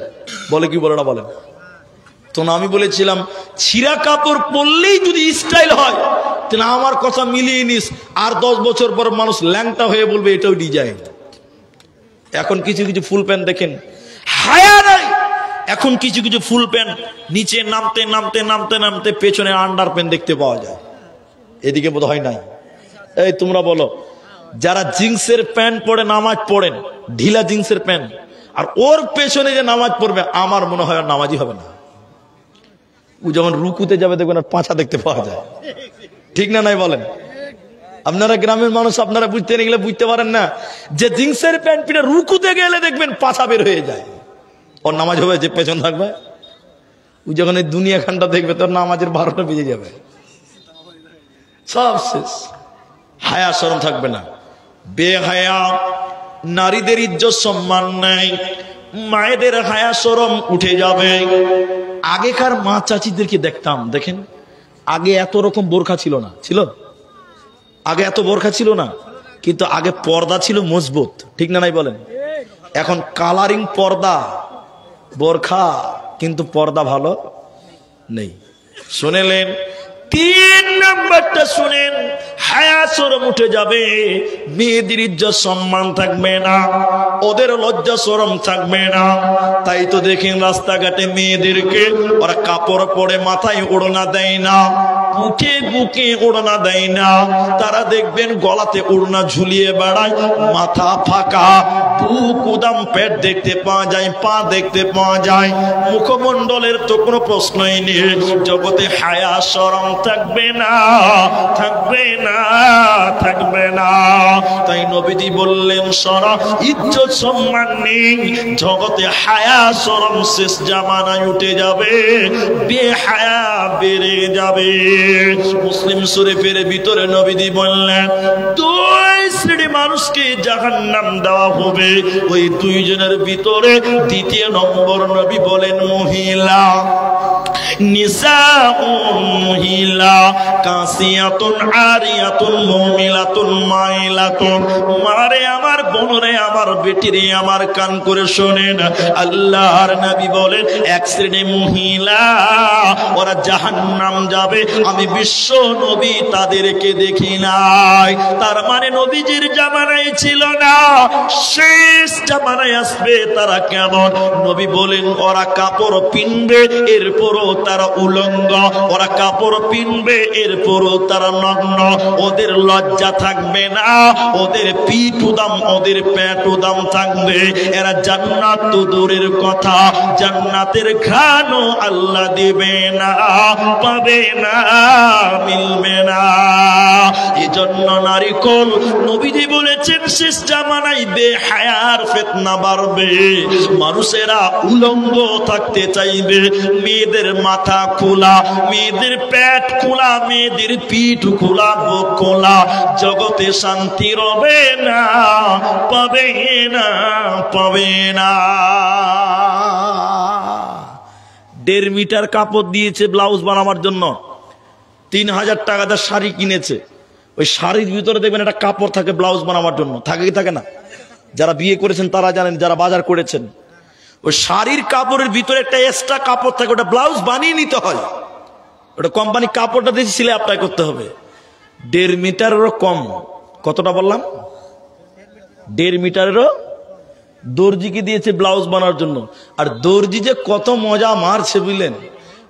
বলে কি বলে না বলেন? তো আমি বলেছিলাম, ছিঁড়া কাপড় পরলেই যদি স্টাইল হয়, তাহলে আমার কথা মিলিয়ে নিস, আর 10 বছর পর মানুষ ল্যাংটা হয়ে বলবে এটাও ডিজাইন। এখন কিছু কিছু ফুল প্যান্ট দেখেন, হায়া নাই। এখন কিছু কিছু ফুল প্যান্ট নিচে নামতে নামতে নামতে নামতে পেছনে আন্ডার প্যান্ট দেখতে পাওয়া যায়। এদিকে বোধ হয় নাই। এই তোমরা বলো, যারা জিন্সের প্যান্ট পরে নামাজ পড়েন, ঢিলা জিন্সের প্যান্ট, আর ওর পেছনে যে নামাজ পড়বে, আমার মনে হয় নামাজই হবে না। ও যখন রুকুতে যাবে দেখবেন আর পাছা দেখতে পাওয়া যায়। ঠিক না নাই বলেন? আপনারা গ্রামের মানুষ, আপনারা বুঝতে গেলে বুঝতে পারেন না, যে জিন্সের প্যান্ট পিনে রুকুতে গেলে দেখবেন পাছা বের হয়ে যায়। ওর নামাজ হবে, যে পেছন থাকবে, ও যখন এই দুনিয়া খানটা দেখবে, তোর নামাজের 12টা বেজে যাবে, সব শেষ। হায়া শরম থাকবে না, বেহায়া। নারীদের ইজ্জত সম্মান নাই, মায়েদের হায়া শরম উঠে যাবে। আগেকার মা চাচিদেরকে দেখতাম, দেখেন, আগে এত রকম বোরখা ছিল না, ছিল? আগে এত বোরখা ছিল না, কিন্তু আগে পর্দা ছিল মজবুত। ঠিক না নাই বলেন? এখন কালারিং পর্দা, বোরখা, কিন্তু পর্দা ভালো নেই। শুনেলেন? 3 নাম্বারটা শুনেন, হায়া শরম উঠে যাবে, মেয়েদের ইজ্জত সম্মান থাকবে না, ওদের লজ্জা শরম থাকবে না। তাই তো দেখেন রাস্তাঘাটে মেয়েদেরকে ওরা কাপড় পরে মাথায় ওড়না দেয় না, বুকে বুকে ওড়না দেয় না, তারা দেখবেন গলাতে ওড়না ঝুলিয়ে বেড়ায়, মাথা ফাঁকা, বুক উদাম, পেট দেখতে পাওয়া যায়, পা দেখতে পাওয়া যায়, মুখমণ্ডলের তো কোনো প্রশ্নই নেই। জগতে হায়া শরম থাকবে না, থাকবে না, থাকবে না। তাই নবীজি বললেন শরম ইজ্জত সম্মান নেই, জগতে হায়া শরম শেষ জামানায় উঠে যাবে, বেহায়া বেড়ে যাবে। মুসলিম শরীফের ভিতরে নবীজি বললেন দুই শ্রেণী মানুষকে জাহান্নাম দেওয়া হবে, ওই দুইজনের ভিতরে দ্বিতীয় নম্বর নবী বলেন মহিলা। নিসাউন, মহিলা, কাসিয়াতুন আরিয়াতুন মুমিলাতুন মাইলাতুন। মারে আমার বোনরে, আমার বেটিরে, আমার কান করে শোনেন, আল্লাহর নবী বলেন এক শ্রেণী মহিলা ওরা জাহান্নাম যাবে, আমি বিশ্ব নবী তাদেরকে দেখি নাই। তার মানে নবীজির জামানায় ছিল না, শেষ জামানায় আসবে। তারা কেমন? নবী বলেন ওরা কাপড় পিনবে, এরপরও তারা উলঙ্গ, ওরা কাপড় পিনবে, এরপরও তারা নগ্ন, ওদের লজ্জা থাকবে না, ওদের পিঠ উদাম, ওদের পেট উদাম থাকবে। এরা জান্নাত তো দূরের কথা, জান্নাতের ঘ্রাণও আল্লাহ দিবে না, পাবে না, মিলবে না। এজন্য নারীকুল নবীজি বলেছেন শেষ জামানায় বেহায়ার ফিতনা বাড়বে, মানুষেরা উলঙ্গ থাকতে চাইবে, মেয়েদের মাথা খোলা, মেয়েদের পেট খোলা, মেয়েদের পিঠ খোলা, বুক খোলা, জগতে শান্তি রবে না, পাবে না, পাবে না। 1.5 মিটার কাপড় দিয়েছে ব্লাউজ বানাবার জন্য, 3000 টাকা দিয়ে শাড়ি কিনেছে, ওই শাড়ির ভিতরে দেখবেন একটা কাপড় থাকে ব্লাউজ বানাবার জন্য, থাকে কি থাকে না? যারা বিয়ে করেছেন তারা জানেন, যারা বাজার করেছেন, ওই শাড়ির কাপড়ের ভিতরে একটা এক্সট্রা কাপড় থাকে, ওটা ব্লাউজ বানিয়ে নিতে হয়, ওটা কোম্পানি কাপড়টা দিয়ে সিলে অ্যাপ্লাই করতে হবে। 1.5 মিটারেরও কম, কতটা বললাম? 1.5 মিটারেরও দর্জিকে দিয়েছে ব্লাউজ বানার জন্য। আর দর্জি যে কত মজা মারছে বুঝলেন,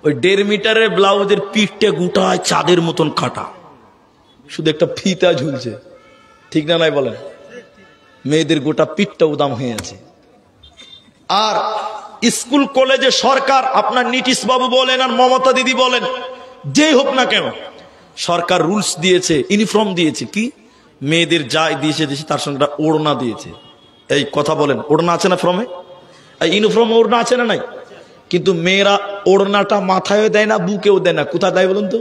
ওই 1.5 মিটারের ব্লাউজের পিঠটা গোটায় চাঁদের মতন কাটা, শুধু একটা ফিতা ঝুলছে, ঠিক না নাই বলেন? মেয়েদের গোটা পিঠটা উদাম হয়ে আছে। আর স্কুল কলেজে সরকার, আপনার নীতিশ বাবু বলেন আর মমতা দিদি বলেন, যেই হোক না কেন, সরকার রুলস দিয়েছে, ইউনিফর্ম দিয়েছে, কি মেয়েদের যাই দিয়েছে দিয়েছে, তার সঙ্গে ওড়না দিয়েছে। এই কথা বলেন, ওড়না আছে না ফর্মে? এই ইউনিফর্মে ওড়না আছে না নাই? কিন্তু মেয়েরা ওড়নাটা মাথায়ও দেয় না, বুকেও দেয় না, কোথায় দেয় বলুন তো?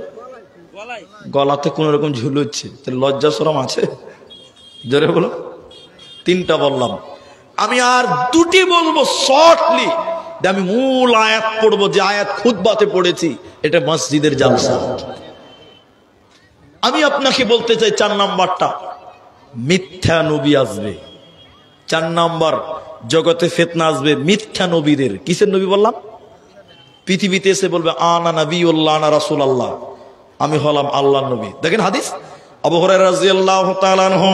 গলাতে কোন রকম ঝুলুচ্ছে। লজ্জা শরম আছে? জোরে বলো। 3টা বললাম, আমি আর 2টি বলবো শর্টলি। আমি মূল আয়াত পড়বো, যে আয়াত খুতবাতে পড়েছি, এটা মসজিদের জালসা। আমি আপনাকে বলতে চাই 4 নাম্বারটা, মিথ্যা নবী আসবে। 4 নাম্বার, জগতে ফিতনা আসবে মিথ্যা নবীদের। কিসের নবী বললাম? পৃথিবীতে এসে বলবে আনা নবিউল্লাহ, আনা রাসূলুল্লাহ, আমি হলাম আল্লাহর নবী। দেখেন হাদিস, আবু হুরায়রা রাদিয়াল্লাহু তাআলা আনহু,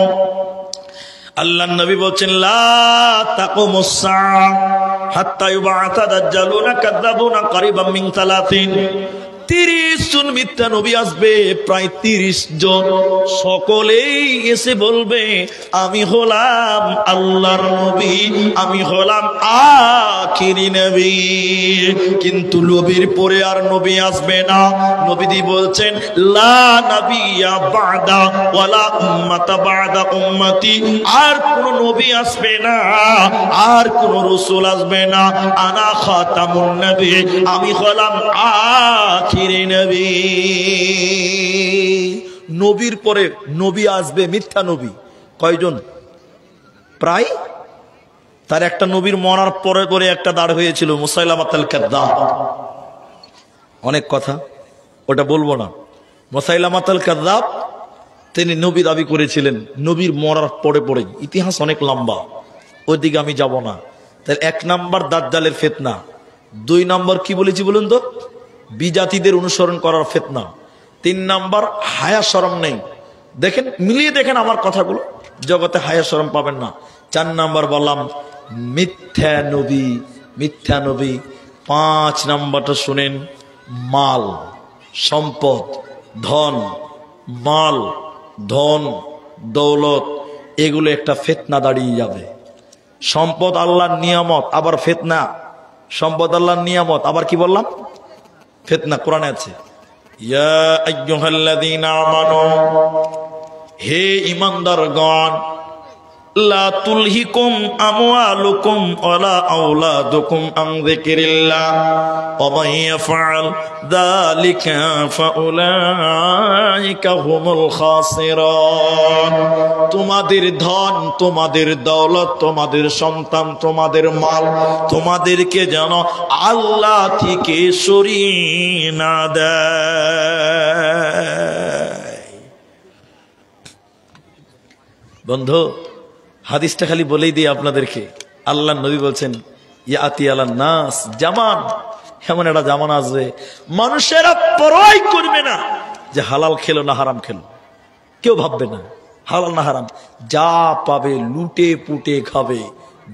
আল্লাহর নবী বলেন লা তাকুমুস সাআ হাত্তা ইউবাআসা দাজ্জালুনা কাযাবুনা করিবাম মিন 30। 30 জন মিথ্যা নবী আসবে, প্রায় 30 জন। সকলেই এসে বলবে আমি হলাম আল্লাহর নবী, আমি হলাম আখিরি নবী। কিন্তু নবীর পরে আর নবী আসবে না। নবীজি বলছেন লা নাবিয়্যা বা'দা ওয়ালা উম্মাতা বা'দা উম্মতি, আর কোন নবী আসবে না, আর কোন রাসূল আসবে না। আনা খাতামুন নবী, আমি হলাম আখিরি নবী। নবীর পরে নবী আসবে মিথ্যা নবী। কয়জন? প্রায়। তার একটা নবীর মরার পরে পরে একটা দাঁড় হয়েছিল, মুসাইলামাতুল কাযযাব। অনেক কথা, ওটা বলবো না। মুসাইলামাতুল কাযযাব তিনি নবী দাবি করেছিলেন, নবীর মরার পরে পরে। ইতিহাস অনেক লম্বা, ওইদিকে আমি যাব না। তাহলে 1 নাম্বার দাজ্জালের ফিতনা। 2 নাম্বার কি বলেছি বলুন তো? বিজাতিদের অনুসরণ করার ফিতনা। 3 নাম্বার হায়া শরম নেই। দেখেন, মিলিয়ে দেখেন আমার কথাগুলো, জগতে হায়া শরম পাবেন না। 4 নাম্বার বললাম মিথ্যা নবী, মিথ্যা নবী। 5 নাম্বারটা শুনেন, মাল সম্পদ, ধন, মাল, ধন, দৌলত এগুলো একটা ফিতনা দাঁড়িয়ে যাবে। সম্পদ আল্লাহর নিয়ামত, আবার ফিতনা। সম্পদ আল্লাহর নিয়ামত, আবার কি বললাম? ফিতনা। কোরআনে আছে, ইয়া আইয়ুহাল্লাযীনা আমানু, হে ঈমানদারগণ, লা তুলহিকুম আমওয়ালুকুম ওয়ালা আওলাদুকুম আন যিকরিল্লাহ ওয়া মান ইয়াফআল যালিকা ফাউলাইকা হুমুল খাসিরুন। তোমাদের ধন, তোমাদের দৌলত, তোমাদের সন্তান, তোমাদের মাল, তোমাদেরকে যেন আল্লাহ থেকে সরিয়ে না দেয়। বন্ধু, হাদিসটা খালি বলেই দিই আপনাদেরকে। আল্লাহ নবী বলছেন, ইয়াতি আলান নাস জামান, এমন একটা জামানা আসবে মানুষেরা পরোয়াই করবে না যে হালাল খেলো না হারাম খেলো। কেউ ভাববে না হালাল না হারাম, যা পাবে লুটে পুটে খাবে,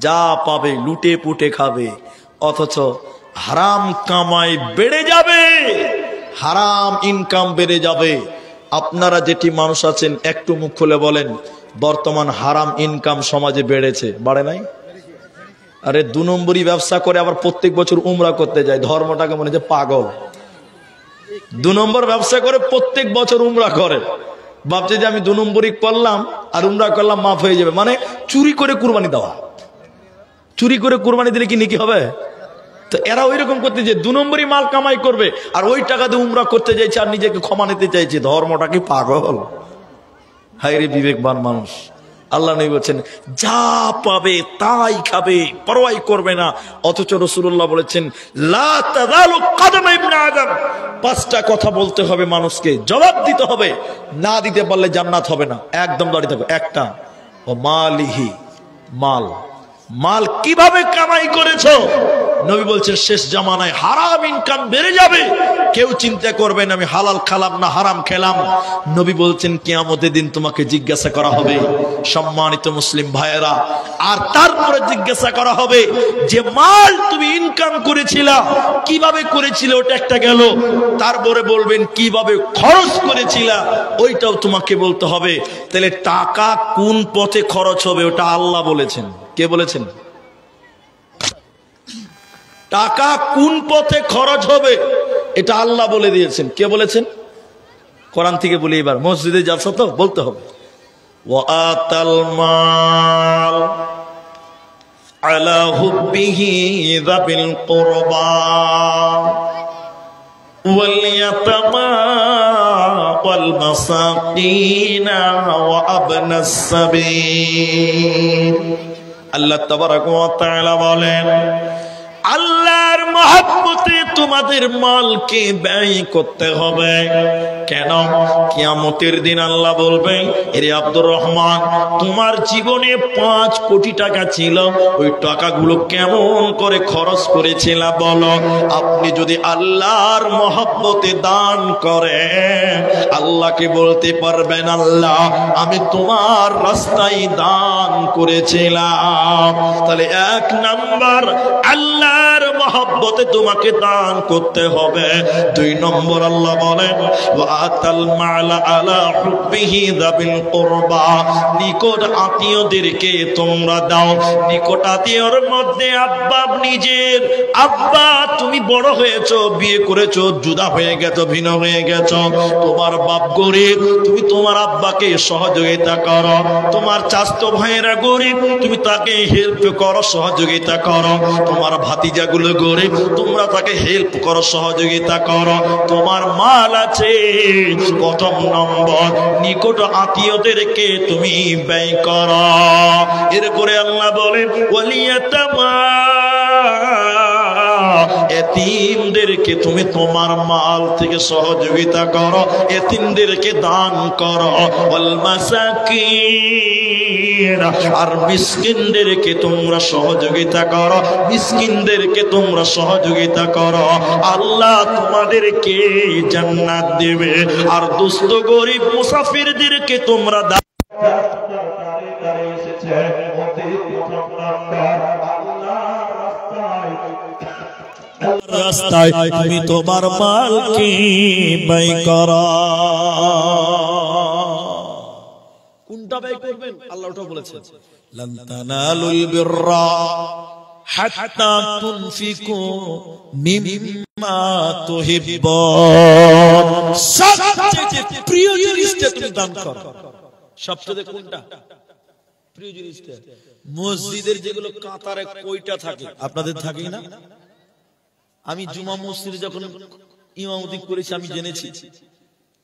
যা পাবে লুটে পুটে খাবে। অথচ হারাম কামাই বেড়ে যাবে, হারাম ইনকাম বেড়ে যাবে। আপনারা যেটি মানুষ আছেন একটু মুখ খুলে বলেন, বর্তমান হারাম ইনকাম সমাজে বেড়েছে, বাড়ে নাই? আরে 2 নম্বরই ব্যবসা করে আবার প্রত্যেক বছর উমরা করতে যায়, ধর্মটাকে মনে হচ্ছে পাগল। 2 নম্বর ব্যবসা করে প্রত্যেক বছর উমরা করে, ভাবছে যে আমি 2 নম্বরই করলাম আর উমরা করলাম মাফ হয়ে যাবে। মানে চুরি করে কুরবানি দেওয়া। চুরি করে কুরবানি দিলে কি নেকি হবে? তো এরা ওই রকম করতে যে 2 নম্বরই মাল কামাই করবে আর ওই টাকা দিয়ে উমরা করতে চাইছে আর নিজেকে ক্ষমা নিতে চাইছে। ধর্মটা কি পাগল? হায় রে বিবেকবান মানুষ। আল্লাহ নবী বলেছেন, যা পাবে তাই খাবে, পরোয়াই করবে না। অথচ রাসূলুল্লাহ বলেছেন, লা তাযালু কদমা ইবনে আদম, 5টা কথা বলতে হবে মানুষকে, জবাব দিতে হবে, না দিতে পারলে জান্নাত হবে না, একদম দাঁড়িয়ে থাকবে। একটা, ও মালিহি, মাল। মাল কিভাবে কামাই করেছো? নবী বলছেন, শেষ জামানায় হারাম ইনকাম বেড়ে যাবে, কেউ চিন্তা করবে না আমি হালাল খেলাম না হারাম খেলাম। নবী বলছেন, কিয়ামতের দিন তোমাকে জিজ্ঞাসা করা হবে, সম্মানিত মুসলিম ভাইয়েরা, আর তারপরে জিজ্ঞাসা করা হবে যে মাল তুমি ইনকাম করেছিলা, কিভাবে করেছিলে, ওটা একটা গেল। তারপরে বলবেন কিভাবে খরচ করেছিলা, ওইটাও তোমাকে বলতে হবে। তাহলে টাকা কোন পথে খরচ হবে ওটা আল্লাহ বলেছেন। কে বলেছেন? টাকা কোন পথে খরচ হবে এটা আল্লাহ বলে দিয়েছেন। কে বলেছেন? কোরআন থেকে বলি, এবার মসজিদে যাচ্ছো তো বলতে হবে, ওয়াতাল মাল আলা হুব্বিহি যাবিল কুরবা ওয়াল ইয়াতামা ওয়াল মাসাকিনা ওয়া আবনাস সাবিল। আল্লাহ তাবারাকা ওয়া তাআলা বলেন, আল্লাহর মহব্বতে তোমাদের মালকে ব্যয় করতে হবে। কেন? কিয়ামতের দিন আল্লাহ বলবে, এরে আব্দুর রহমান, তোমার জীবনে 5 কোটি টাকা ছিল, ওই টাকাগুলো কেমন করে খরচ করেছিল বলো। আপনি যদি আল্লাহর মহব্বতে দান করেন, আল্লাহকে বলতে পারবেন, আল্লাহ আমি তোমার রাস্তায় দান করেছিলাম। তাহলে 1 নাম্বার আল্লাহর মহব্বতে তোমাকে দান করতে হবে। 2 নম্বর আল্লাহ বলেন, ওয়াতাল মাল আলা হুব্বিহি যাবিল কুরবা, নিকট আত্মীয়দেরকে তোমরা দাও। নিকট আত্মীয়র মধ্যে আব্বা, নিজের আব্বা, তুমি বড় হয়েছো, বিয়ে করেছো, জুদা হয়ে গেছো, ভিন্ন হয়ে গেছো, তোমার বাপ গরিব, তুমি তোমার আব্বাকে সহযোগিতা করো। তোমার চাচতো ভাইয়েরা গরিব, তুমি তাকে হেল্প করো, সহযোগিতা করো। তোমার ভাতিজাগুলো গরিব, তোমরা তাকে হেল্প করো, সহযোগিতা করো। তোমার মাল আছে, প্রথম নম্বর নিকট আত্মীয়দেরকে তুমি ব্যয় করো। এরপরে আল্লাহ বলেন, ওয়ালিয়াতামা, এতিমদেরকে তুমি তোমার মাল থেকে সহযোগিতা করো, এতিমদেরকে দান করো। ওয়াল মাসাকিন, আর মিসকিনদেরকে তোমরা সহযোগিতা করো, মিসকিনদেরকে তোমরা সহযোগিতা করো। আল্লাহ তোমাদেরকে জান্নাত দেবে। আর দুস্থ গরিব মুসাফিরদেরকে তোমরা রাস্তায় তুমি তোমার মালকে ব্যয় করো। কোনটা ব্যয় করবেন আল্লাহ ওটা বলেছেন, লান তানালুল বিররা হাত্তা তুনফিকু মিম্মা তুহিব্বুন। সবচেয়ে প্রিয় জিনিসটা তুমি দান করো। সবচেয়ে কোনটা প্রিয় জিনিসটা? মসজিদের যেগুলো কাতারে কয়টা থাকে, আপনাদের থাকে না? আমি জুমা মসজিদে যখন ইমামতি করেছি আমি জেনেছি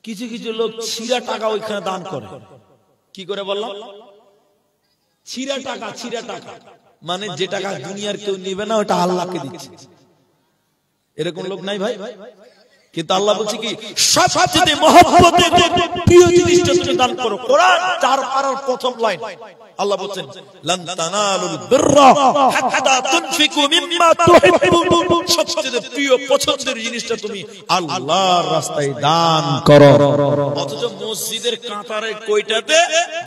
কিছু কিছু লোক ছিঁড়া টাকা ওইখানে দান করে। কি করে বললাম? ছিঁড়া টাকা মানে যে টাকা দুনিয়ার কেউ নেবে না ওটা আল্লাহকে দিচ্ছে। এরকম লোক নাই ভাই? কিন্তু আল্লাহ বলছে কি সবচেয়ে মহব্বতের প্রিয় জিনিসটা তুমি দান করো। কোরআন 4 পারার প্রথম লাইন আল্লাহ বলছেন লান তানালুল বিররা হাত্তা তুনফিকু মিম্মা তুহিব্বুন। সবচেয়ে প্রিয় পছন্দের জিনিসটা তুমি আল্লাহর রাস্তায় দান করো। অথচ মসজিদের কাতারে কয়টাতে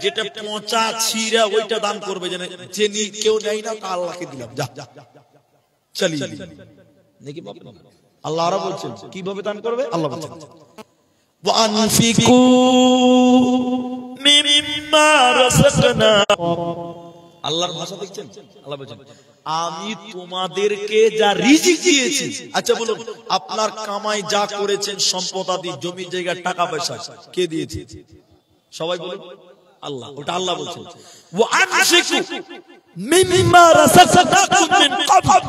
যেটা পচা ছিঁড়া ওইটা দান করবে, জানে যে কেউ নেই না তা আল্লাহকে দিলাম, যা চলি নাকি বাবা। আল্লাহ আরো বলছেন কিভাবে দান করবে, আল্লাহ বলছেন ওয়া আনফিকু মিম্মা রাযাকনাকুম। আল্লাহর ভাষা দেখছেন, আল্লাহ বলছেন আমি তোমাদেরকে যা রিজিক দিয়েছি। আচ্ছা বলুন, আপনার কামাই যা করেছেন সম্পদ আদি জমি জায়গা টাকা পয়সা কে দিয়েছে? সবাই বলুন আল্লাহ। ওটা আল্লাহ বলছেন ওয়া আনফিকু মিম্মা রাযাকনাকুম মিন ক্বাবল।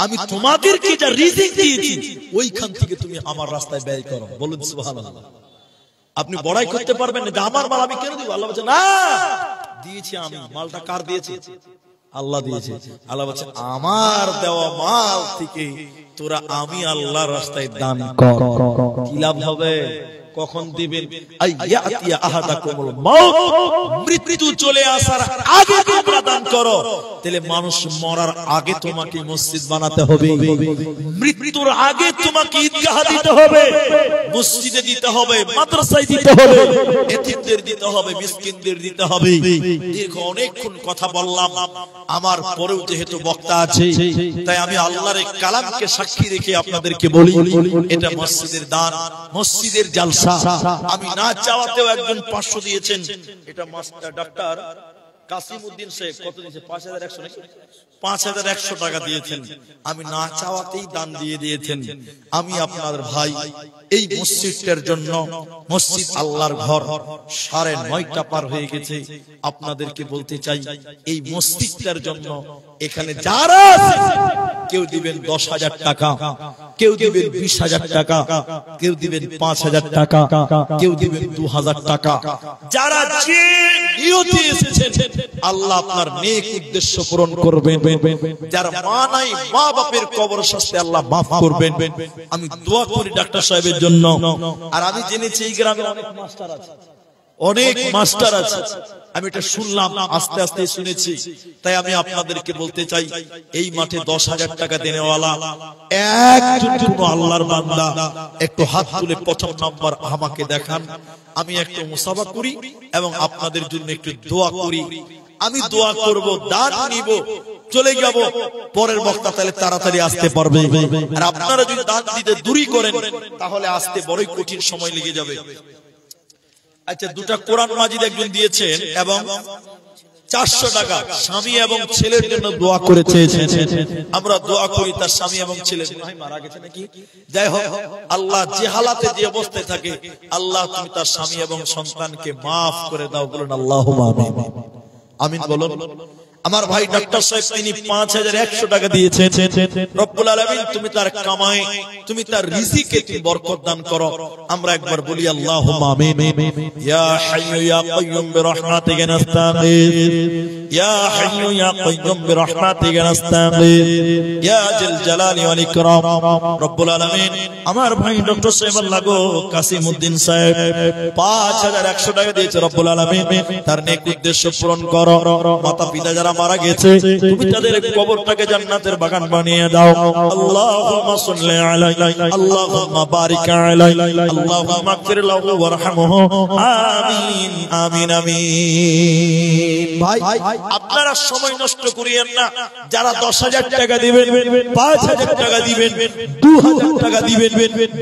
আমি তোমাদেরকে যা রিজিক দিয়েছি ওইখান থেকে তুমি আমার রাস্তায় ব্যয় করো। বলুন সুবহানাল্লাহ। আপনি বড়াই করতে পারবেন না যে আমার মাল আমি কেন দিব? আল্লাহ বলছেন না, দিয়েছি আমি। মালটা কার দিয়েছে? আল্লাহ দিয়েছে। আল্লাহ বলছে আমার দেওয়া মাল থেকে তোরা আমি আল্লাহর রাস্তায় দান কর। কি লাভ হবে? কখন দিবেন? আইয়াতিয়া আহাদাকুমুল মাউত, মৃত্যু চলে আসার আগে তোমরা দান করো। তাহলে মানুষ মরার আগে তোমাকে মসজিদ বানাতে হবে, মৃত্যুর আগে তোমাকে ঈদগাহ দিতে হবে, মসজিদে দিতে হবে, মাদ্রাসায় দিতে হবে, এতিমদের দিতে হবে, মিসকিনদের দিতে হবে। দীর্ঘ অনেকক্ষণ কথা বললাম, আমার পরেও যেহেতু বক্তা আছে তাই আমি আল্লাহর এই কালামকে সাক্ষী রেখে আপনাদেরকে বলি এটা মসজিদের দান, মসজিদের জালসা। আমি না চাওয়াতেও একজন 500 দিয়েছেন। এটা মাস্টার ডাক্তার কাসিমউদ্দিন শেখ কত দিয়েছে? 5100 নাকি? 5100 টাকা দিয়েছেন। আমি না চাওয়াতেই দান দিয়ে দিয়েছেন। আমি আপনার ভাই এই মসজিদটার জন্য, মসজিদ আল্লাহর ঘর, 9:30 পার হয়ে গেছে। আপনাদেরকে বলতে চাই এই মসজিদটার জন্য এখানে যারা আছে কেউ দিবেন 10,000 টাকা, কেউ দিবেন 20,000 টাকা, কেউ দিবেন 5,000 টাকা, কেউ দিবেন 2,000 টাকা। যারা যে নিয়তে এসেছেন আল্লাহ আপনার নেক উদ্দেশ্য পূরণ করবেন। যারা মা নাই, মা বাপের কবর শাস্তি আল্লাহ মাফ করবেন। আমি দোয়া করি ডাক্তার সাহেবের জন্য। আর আমি জেনেছি এই গ্রামে অনেক মাস্টার আছে, অনেক মাস্টার আছে। আমি এটা শুনলাম, আস্তে আস্তে শুনেছি। তাই আমি আপনাদেরকে বলতে চাই এই মাঠে 10,000 টাকা দেনেওয়ালা একজন কোন আল্লাহর বান্দা একটু হাত তুলে প্রথম নাম্বার আমাকে দেখান। আমি একটু মুসাফা করি এবং আপনাদের জন্য একটু দোয়া করি। আমি দোয়া করব, দান নিব, চলে যাব। পরের বক্তা তাহলে তাড়াতাড়ি আসতে পারবে। আর আপনারা যদি দান দিতে দেরি করেন তাহলে আসতে বড়ই কঠিন সময় লেগে যাবে। আচ্ছা, 2টা কোরআন মাজিদ একজন দিয়েছেন এবং 400 টাকা স্বামী এবং ছেলের জন্য দোয়া করেছে। আমরা দোয়া করি তার স্বামী এবং ছেলে মারা গেছে নাকি, যাই হোক আল্লাহ যে হালাতে যে অবস্থায় থাকে আল্লাহ তুমি তার স্বামী এবং সন্তানকে মাফ করে দাও। বলুন আল্লাহুম্মা আমিন। আমিন বলুন। আমার ভাই ডাক্তার সাহেব তিনি 5100 টাকা দিয়েছেন। রব্বুল আলামিন তুমি তার কামাই, তুমি তার রিজিকে তুমি বরকত দান করো। আমরা একবার বলি আল্লাহুম্মা আমিন। ইয়া হাইয়্যু ইয়া কাইয়্যুম বিরহমাতিকা নাস্তাগীথ, ইয়া হাইয়্যু ইয়া কাইয়্যুম বিরহমাতিকা নাস্তাগীথ, ইয়া জিল জালালি ওয়াল ইকরাম। রব্বুল আলামিন আমার ভাই ডক্টর সাহেব লাগো কাসিমউদ্দিন সাহেব 5100 টাকা দিয়েছে। রব্বুল আলামিন তার নেক উদ্দেশ্য পূরণ করো। মাতা পিতা যারা যারা মারা গেছে তুমি তাদের কবরটাকে জান্নাতের বাগান বানিয়ে দাও। আল্লাহুম্মা সাল্লি আলাইহি আল্লাহুম্মা বারিক আলাইহি আল্লাহুম্মা আগফির লাহু ওয়ারহামহু আমিন আমিন আমিন। ভাই আপনারা সময় নষ্ট করিয়েন না। যারা 10,000 টাকা দিবেন, 5,000 টাকা দিবেন, 2,000 টাকা দিবেন,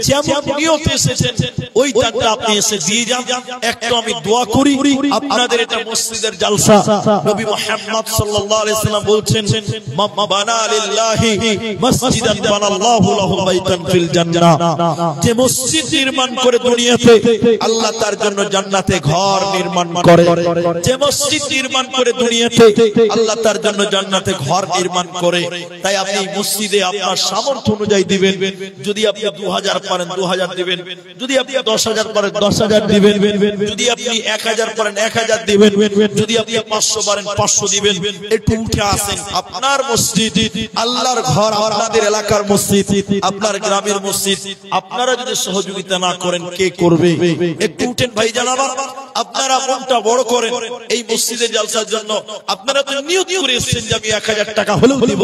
যেমন নিয়তে এসেছেন ওই টাকা আপনি এসে দিয়ে যান। একটু আমি দোয়া করি, আপনাদের এটা মসজিদের জালসা। নবী মুহাম্মদ সাল্লাল্লাহু আলাইহি সাল্লাম বলছেন, মান বানা লিল্লাহি মসজিদান বানাল্লাহু লাহু বাইতান ফিল জান্নাহ। যে মসজিদ নির্মাণ করে দুনিয়াতে, আল্লাহ তার জন্য জান্নাতে ঘর নির্মাণ করে। যে মসজিদ নির্মাণ করে দুনিয়াতে, আল্লাহ তার জন্য জান্নাতে ঘর নির্মাণ করে। তাই আপনি মসজিদে আপনার সামর্থ্য অনুযায়ী দিবেন। যদি আপনি 2,000 পারেন 2,000 দিবেন, যদি আপনি 10,000 পারেন 10,000 দিবেন, যদি আপনি 1,000 পারেন 1,000 দিবেন, যদি আপনি 500 পারেন 500 দিবেন। একটু উঠে আসেন। আপনার মসজিদ, আল্লাহর ঘর, আপনাদের এলাকার মসজিদ, আপনার গ্রামের মসজিদ, আপনারা যদি সহযোগিতা না করেন কে করবে? একটু উঠেন ভাই জানাবা। আপনারা মনটা বড় করেন এই মসজিদে জালসার জন্য। আপনারা তো নিয়ত করে এসেছেন যে আমি 1,000 টাকা হলেও দেব,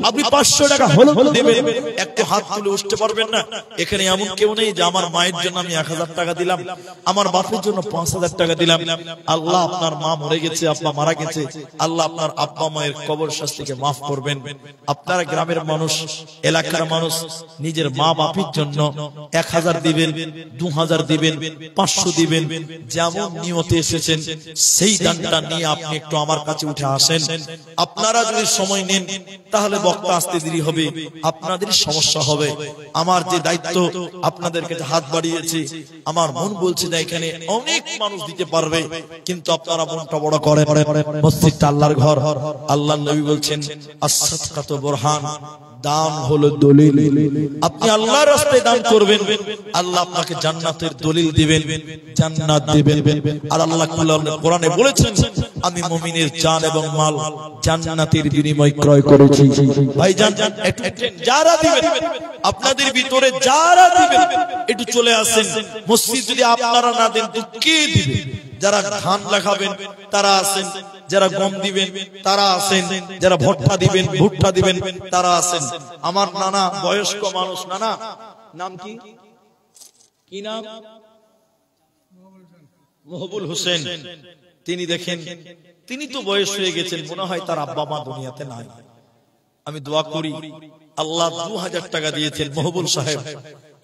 আপনি 500 টাকা হলেও দেবেন। একটু হাত তুলে উঠতে পারবেন না? এখানে এমন কেউ নেই যে আমার মায়ের জন্য আমি 1,000 টাকা দিলাম, আমার বাপের জন্য 5,000 টাকা দিলাম। আল্লাহ আপনার মা মরে গেছে, আব্বা মারা গেছে, আল্লাহ আপনার আব্বা মায়ের কবর শাস্তিকে মাফ করবেন। আপনারা গ্রামের মানুষ, এলাকার মানুষ নিজের মা বাপের জন্য 1,000 দিবেন, 2,000 দিবেন, 500 দিবেন। যেমন নিয়তে এসেছেন সেই দানটা নিয়ে আপনি একটু আমার কাছে উঠে আসেন। আপনারা যদি সময় নেন তাহলে বক্তা আসতে দেরি হবে, আপনাদের সমস্যা হবে। আমার যে দায়িত্ব আপনাদের কাছে হাত বাড়িয়েছি, আমার মন বলছে যে এখানে অনেক মানুষ দিতে পারবে, কিন্তু আপনারা মনটা বড় করেন। মসজিদটা আল্লাহর ঘর। আল্লাহর নবী বলছেন আস-সাদকাতু বুরহান, দান হলো দলিল। আপনি আল্লাহর রাস্তায় দান করবেন, আল্লাহ আপনাকে জান্নাতের দলিল দিবেন, জান্নাত দিবেন। আর আল্লাহ কোরআনে বলেছেন আমি মুমিনের জান এবং মাল জান্নাতের বিনিময়ে ক্রয় করেছি। ভাইজান যারা দিবেন, আপনাদের ভিতরে যারা দিবেন একটু চলে আসেন। মসজিদ যদি আপনারা না দেন তো কে দিবে? যারা ধান লাগাবেন তারা আসেন, যারা গম দিবেন তারা আসেন, যারা ভুট্টা দিবেন ভুট্টা দিবেন তারা আসেন। আমার নানা বয়স্ক মানুষ, নানা নাম কি? কি নাম? মহবুল হোসেন। তিনি দেখেন, তিনি তো বয়স হয়ে গেছেন, মনে হয় তার আব্বা মা দুনিয়াতে নাই। আমি দোয়া করি, আল্লাহ 2,000 টাকা দিয়েছেন মহবুল সাহেব,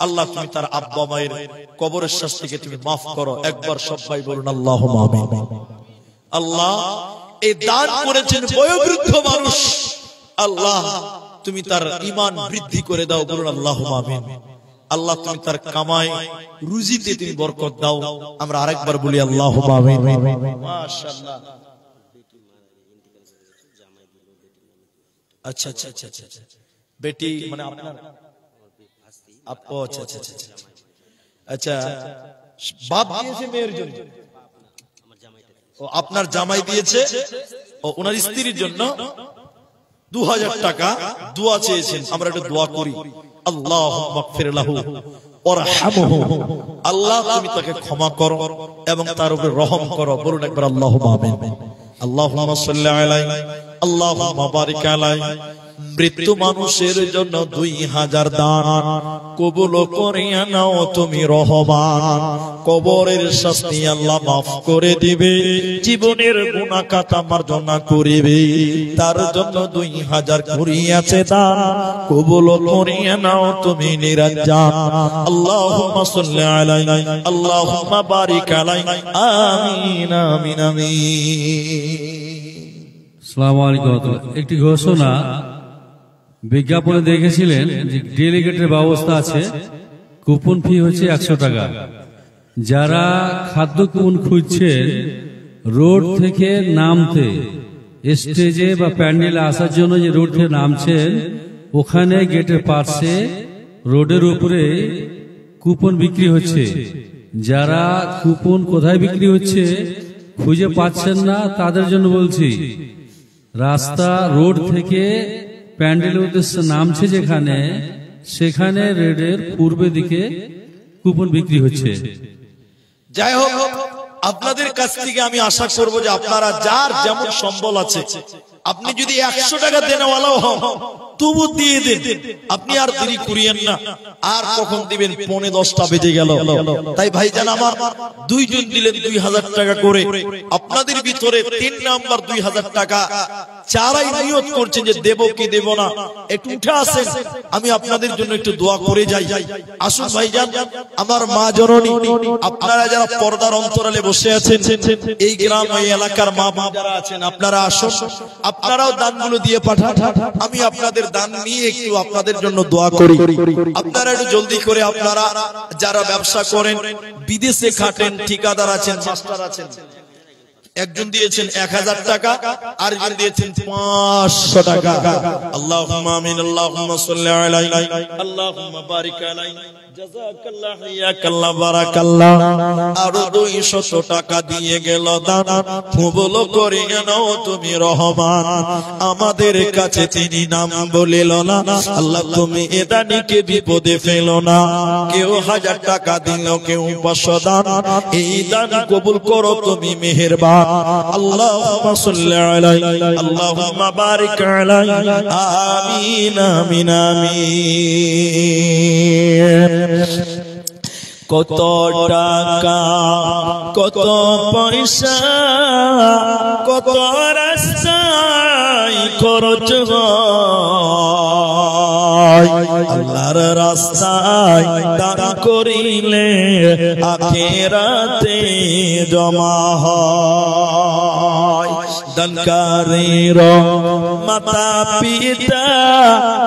আল্লাহ তুমি তার আব্বা মায়ের কবরের শাস্তিকে তুমি মাফ করো। একবার সবাই বলুন আল্লাহুম্মা আমিন। আল্লাহ এই দান করেছেন বয়োবৃদ্ধ মানুষ, আল্লাহ তুমি তার ঈমান বৃদ্ধি করে দাও, বলুন আল্লাহুম্মা আমিন। আল্লাহ তুমি তার কামাই রুজিতে তুমি বরকত দাও। আমরা আরেকবার বলি আল্লাহুম্মা আমিন। মাশাআল্লাহ। আচ্ছা আচ্ছা আচ্ছা আচ্ছা, বেটি মানে আপনার আপু? আচ্ছা আচ্ছা আচ্ছা আচ্ছা, বাপ দিয়েছে মেয়ের জন্য, ও আপনার জামাই দিয়েছে, ও ওনার স্ত্রীর জন্য 2,000 টাকা দোয়া চেয়েছেন। আমরা একটু দোয়া করি, আল্লাহুম্মা আগফির লাহু ওয়ারহামহু, আল্লাহ তুমি তাকে ক্ষমা করো এবং তার উপরে রহম করো। বলুন একবার আল্লাহুম্মা আমিন। আল্লাহুম্মা সাল্লি আলাইহি আল্লাহুম্মা বারিক আলাইহি। মৃত্যু মানুষের জন্য 2,000 দান কবুল করিয়া নাও তুমি রহমান। কবরের শাস্তি আল্লাহ মাফ করে দিবে, জীবনের গুনাহ খাতা মার্জনা করিবে। তার জন্য 2,000 করিয়াছে দান কবুল করিয়া নাও তুমি নিরঞ্জন। আল্লাহুম্মা সাল্লি আলাইহি আল্লাহুম্মা বারিক আলাইহি। আমিন আমিন আমিন। আসসালামু আলাইকুম। একটি ঘোষণা বিজ্ঞাপনে দেখেছিলেন যে ডেলিগেটের ব্যবস্থা আছে, কুপন ফি হচ্ছে 100 টাকা। যারা খাদ্য কুপন খুঁজছেন, রোড থেকে নামতে স্টেজে বা প্যান্ডেলে আসার জন্য যে রোড থেকে নামছেন, ওখানে গেটের পাশে রোডের উপরে কুপন বিক্রি হচ্ছে। যারা কুপন কোথায় বিক্রি হচ্ছে খুঁজে পাচ্ছেন না, তাদের জন্য বলছি, রাস্তা রোড থেকে প্যান্ডেলের উদ্দেশ্যে নামছে যেখানে, সেখানে রেডের পূর্বে দিকে কুপন বিক্রি হচ্ছে। যাই হোক, আপনাদের কাছ থেকে আমি আশা করব যে আপনারা যার যেমন সম্বল আছে আপনি যদি 100 টাকা দেনেওয়ালাও হন তবু দিয়ে দেন, আপনি আর দেরি করিয়েন না। আর কখন দিবেন? 9:10টা বেজে গেল। তাই ভাইজান আমার, দুইজন দিলেন 2000 টাকা করে, আপনাদের ভিতরে 3 নাম্বার 2000 টাকা যারাই নিয়ত করছেন যে দেব কি দেব না, একটু উঠে আসেন, আমি আপনাদের জন্য একটু দোয়া করে যাই। আসুন ভাইজান, আমার মা জননী, আপনারা যারা পর্দার অন্তরালে বসে আছেন, এই গ্রাম এই এলাকার মা বাবারা আছেন, আপনারা আসুন, আপনারাও দানগুলো দিয়ে পাঠান। আমি আপনাদের দান নিয়ে একটু আপনাদের জন্য দোয়া করি। আপনারা একটু জলদি করে, আপনারা যারা ব্যবসা করেন, বিদেশে খাটেন, ঠিকাদার আছেন, মাস্টার আছেন, একজন দিয়েছেন 1000 টাকা, আরেকজন দিয়েছেন 500 টাকা। আল্লাহুম্মা আমিন, আল্লাহুম্মা সাল্লি আলাইহি, আল্লাহুম্মা বারিক আলাইহি, জাযাকাল্লাহ, ইয়াকাল্লাহ, বারাকাল্লাহ। আরো 200 টাকা দিয়ে গেল দান, কবুল করে নাও তুমি রহমান। আমাদের কাছে তিনি নাম বলিল না, আল্লাহ তুমি এ দানিকে বিপদে ফেলো না। কেউ 1000 টাকা দিল, কেউ 500 দান, এই দান কবুল করো তুমি মেহেরবান। আল্লাহুম্মা সাল্লি আলাইহি, আল্লাহুম্মা বারিক আলাইহি, আমিন আমিন আমিন। কত টাকা, কত পয়সা, কত রাস্তায় খরচ হয়, আল্লাহর রাস্তায় দান করিলে আখিরাতে জমা হয়। দানকারীর মাতা পিতা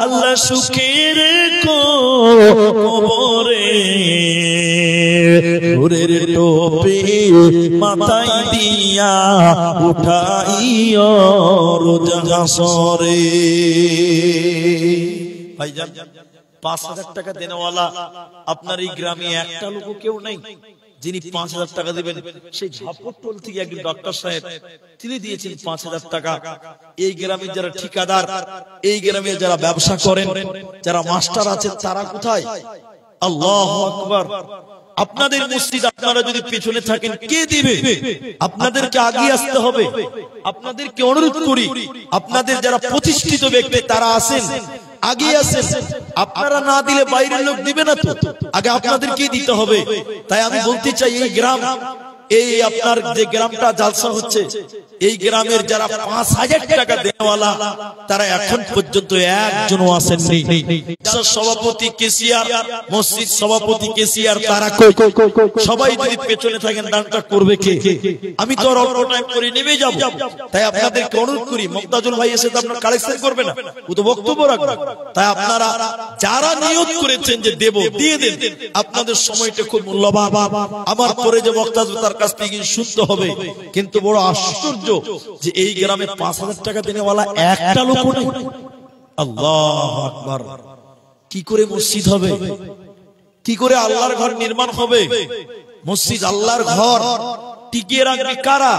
আল্লাহ সুখের কবরে নূরের টুপি মাথায় দিয়া উঠাইও রোজ হাসরে। ভাইজান, 5000 টাকা দেনেওয়ালা আপনার এই গ্রামে একটা লোক কেউ নাই যিনি 5000 টাকা দিবেন। সেই ঝাপট্টল থেকে একজন ডক্টর সাহেব, তিনি দিয়েছেন 5000 টাকা। এই গ্রামের যারা ঠিকাদার, এই গ্রামে যারা ব্যবসা করেন, যারা মাস্টার আছেন, তারা কোথায়? আল্লাহু আকবার। আপনাদের মসজিদ, আপনারা যদি পেছনে থাকেন, কে দিবে? আপনাদেরকে আগে আসতে হবে। আপনাদেরকে অনুরোধ করি, আপনাদের যারা প্রতিষ্ঠিত ব্যক্তি তারা আছেন, আগে আসেন। আপনারা না দিলে বাইরের লোক দিবে না, তো আগে আপনাদেরকে দিতে হবে। তাই আমি বলতে চাই, এই গ্রাম, এই আপনার যে গ্রামটা জালসা হচ্ছে, এই গ্রামের যারা 5000 টাকা দেওয়ালা, তারা এখন পর্যন্ত একজনও আসেননি। সভাপতি কেসিয়ার, মসজিদ সভাপতি কেসিয়ার, তারা সবাই যদি পেছনে থাকেন, দানটা করবে কে? আমি তো অল্প টাইম করে নেমে যাব। তাই আপনাদেরকে অনুরোধ করি, মুক্তাজুল ভাই এসে তো আপনার কালেকশন করবে না, ও তো বক্তব্য রাখবে। তাই আপনারা যারা নিয়ত করেছেন যে দেব, দিয়ে দেন। আপনাদের সময়টা খুব মূল্যবান। আমার পরে যে মুক্তাজুল, তার কাছ থেকে শুনতে হবে। কিন্তু বড় আশ্চর্য যে এই গ্রামে 5000 টাকা দেনেওয়ালা একটা লোক নেই। আল্লাহু আকবার। কি করে মসজিদ হবে? কি করে আল্লাহর ঘর নির্মাণ হবে? মসজিদ আল্লাহর ঘর টিকিয়ে রাখবে কারা?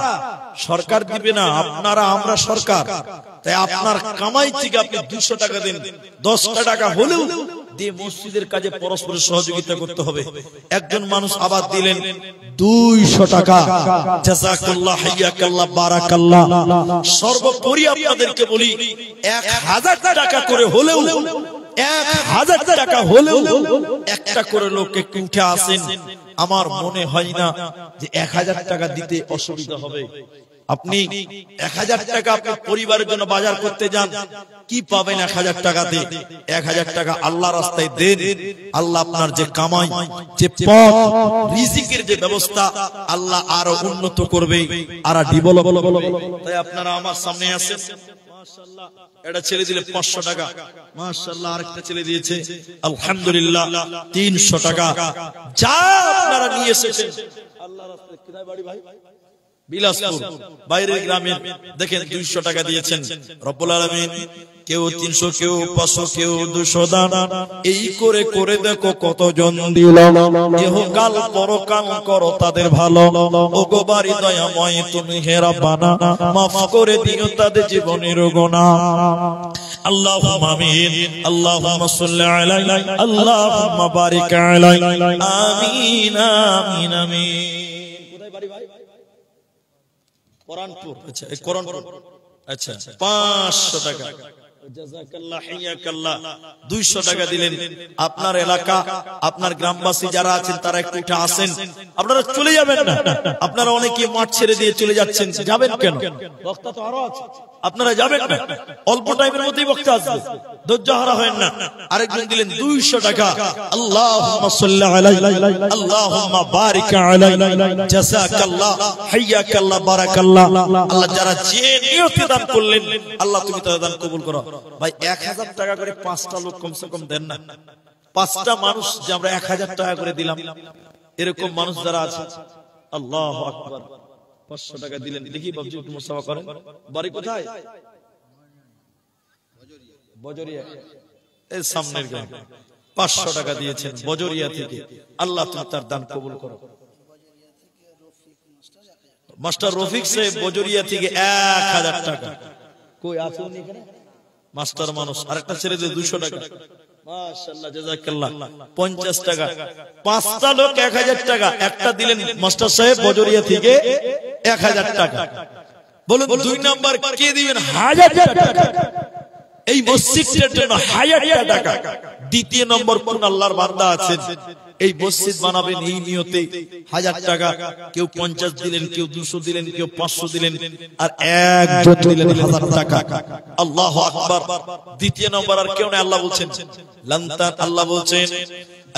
সরকার দিবে না, আপনারা, আমরা সরকার। তাই আপনার কামাই থেকে আপনি 200 টাকা দেন, 10টা টাকা হলেও দিয়ে মসজিদের কাজে পরস্পরের সহযোগিতা করতে হবে। একজন মানুষ আবার দিলেন 200 টাকা, জাযাকাল্লাহ, হাইয়াকাল্লাহ, বারাকাল্লাহ। সর্বোপরি আপনাদেরকে বলি, 1000 টাকা করে হলেও, 1000 টাকা হলেও একটা করে লোক একটু উঠে আসেন। আমার মনে হয় না যে 1000 টাকা দিতে অসুবিধা হবে। আপনি 1000 টাকা আপনার পরিবারের জন্য বাজার করতে যান, কি পাবেন 1000 টাকাতে? 1000 টাকা আল্লাহ রাস্তায় দেন, আল্লাহ আপনার যে কামাই, যে পথ, রিজিকের যে ব্যবস্থা, আল্লাহ আরো উন্নত করবে, আর ডেভেলপ করবে। তাই আপনারা আমার সামনে আসেন। মাশাআল্লাহ, এটা ছেড়ে দিলে 500 টাকা, মাশাআল্লাহ, আরেকটা ছেড়ে দিয়েছে, আলহামদুলিল্লাহ, 300 টাকা। যা আপনারা নিয়ে এসেছেন আল্লাহ রাস্তায়। কোথায় বাড়ি ভাই? বিলাসপুর, বাইরের গ্রামে দেখেন 200 টাকা দিয়েছেন। রব্বুল আলামিন কেউ 300, কেউ 500, কেউ 200 দান, এই করে করে দেখো কতজন দিল। ইহকাল পরকাল করো তাদের ভালো, ওগো বাড়ি দয়াময় তুমি হে রাব্বানা, মাফ করে দিও তাদের জীবনের গুনাহ। আল্লাহুম্মা আমিন, আল্লাহুম্মা সাল্লি আলাইহি, আল্লাহুম্মা বারিক আলাইহি, আমিন আমিন আমিন। কোথায় বাড়ি ভাই? কোরআনপুর। আচ্ছা, এই কোরআনপুর আচ্ছা 500 টাকা, জাযাকাল্লাহ হাইয়াকাল্লাহ। 200 টাকা দিলেন। আপনার এলাকা, আপনার গ্রামবাসী যারা আছেন তারা একটু উঠে আসেন। আপনারা চলে যাবেন না, আপনারা অনেকে মাঠ ছেড়ে দিয়ে চলে যাচ্ছেন, যাবেন কেন? বক্তা তো আরো আছে, আপনারা যাবেন না, অল্প টাইমের মধ্যেই বক্তা আসবে, ধৈর্য হারা হয় না। আরেকজন দিলেন 200 টাকা। আল্লাহুম্মা সাল্লি আলাইহি, আল্লাহুম্মা বারিক আলাইহি, জাযাকাল্লাহ হাইয়াকাল্লাহ, বারাকাল্লাহ। আল্লাহ যারা যে নিয়তে দান করলেন, আল্লাহ তুমি তাদের দান কবুল করো। ভাই 1000 টাকা করে 5টা লোক কমসে কম দেন না? 5টা মানুষ যে আমরা 1000 টাকা করে দিলাম, এরকম মানুষ যারা আছে, আল্লাহু আকবার। 500 টাকা দিলেন। দেখি বাবজি একটু মুসাফা করেন। বাড়ি কোথায়? বজরিয়া, এর সামনের গ্রাম। 500 টাকা দিয়েছেন বজরিয়া থেকে। আল্লাহ তুমি তার দান কবুল করো। মাস্টার রফিক সাহেব বজরিয়া থেকে 1000 টাকা। কই আছে উনি এখানে? মাস্টার মানুষ। আরেকটা ছেড়ে দিয়ে 200 টাকা। মাশাআল্লাহ, জাযাকাল্লাহ। 50 টাকা। 5টা লোক 1000 টাকা। একটা দিলেন মাস্টার সাহেব বজরিয়া থেকে 1000 টাকা। বলুন 2 নাম্বার কে দিবেন? 1000 টাকা। এই মসজিদের জন্য 1000 টাকা। দ্বিতীয় নম্বর কোন আল্লাহর বান্দা আছেন এই মসজিদ বানাবেন এই নিয়তে 1000 টাকা। কেউ 50 দিলেন, কেউ 200 দিলেন, কেউ 500 দিলেন, আর একজন দিলেন 1000 টাকা। আল্লাহু আকবার। দ্বিতীয় নম্বর আর কেউ না, আল্লাহ বলছেন লান্তান, আল্লাহ বলছেন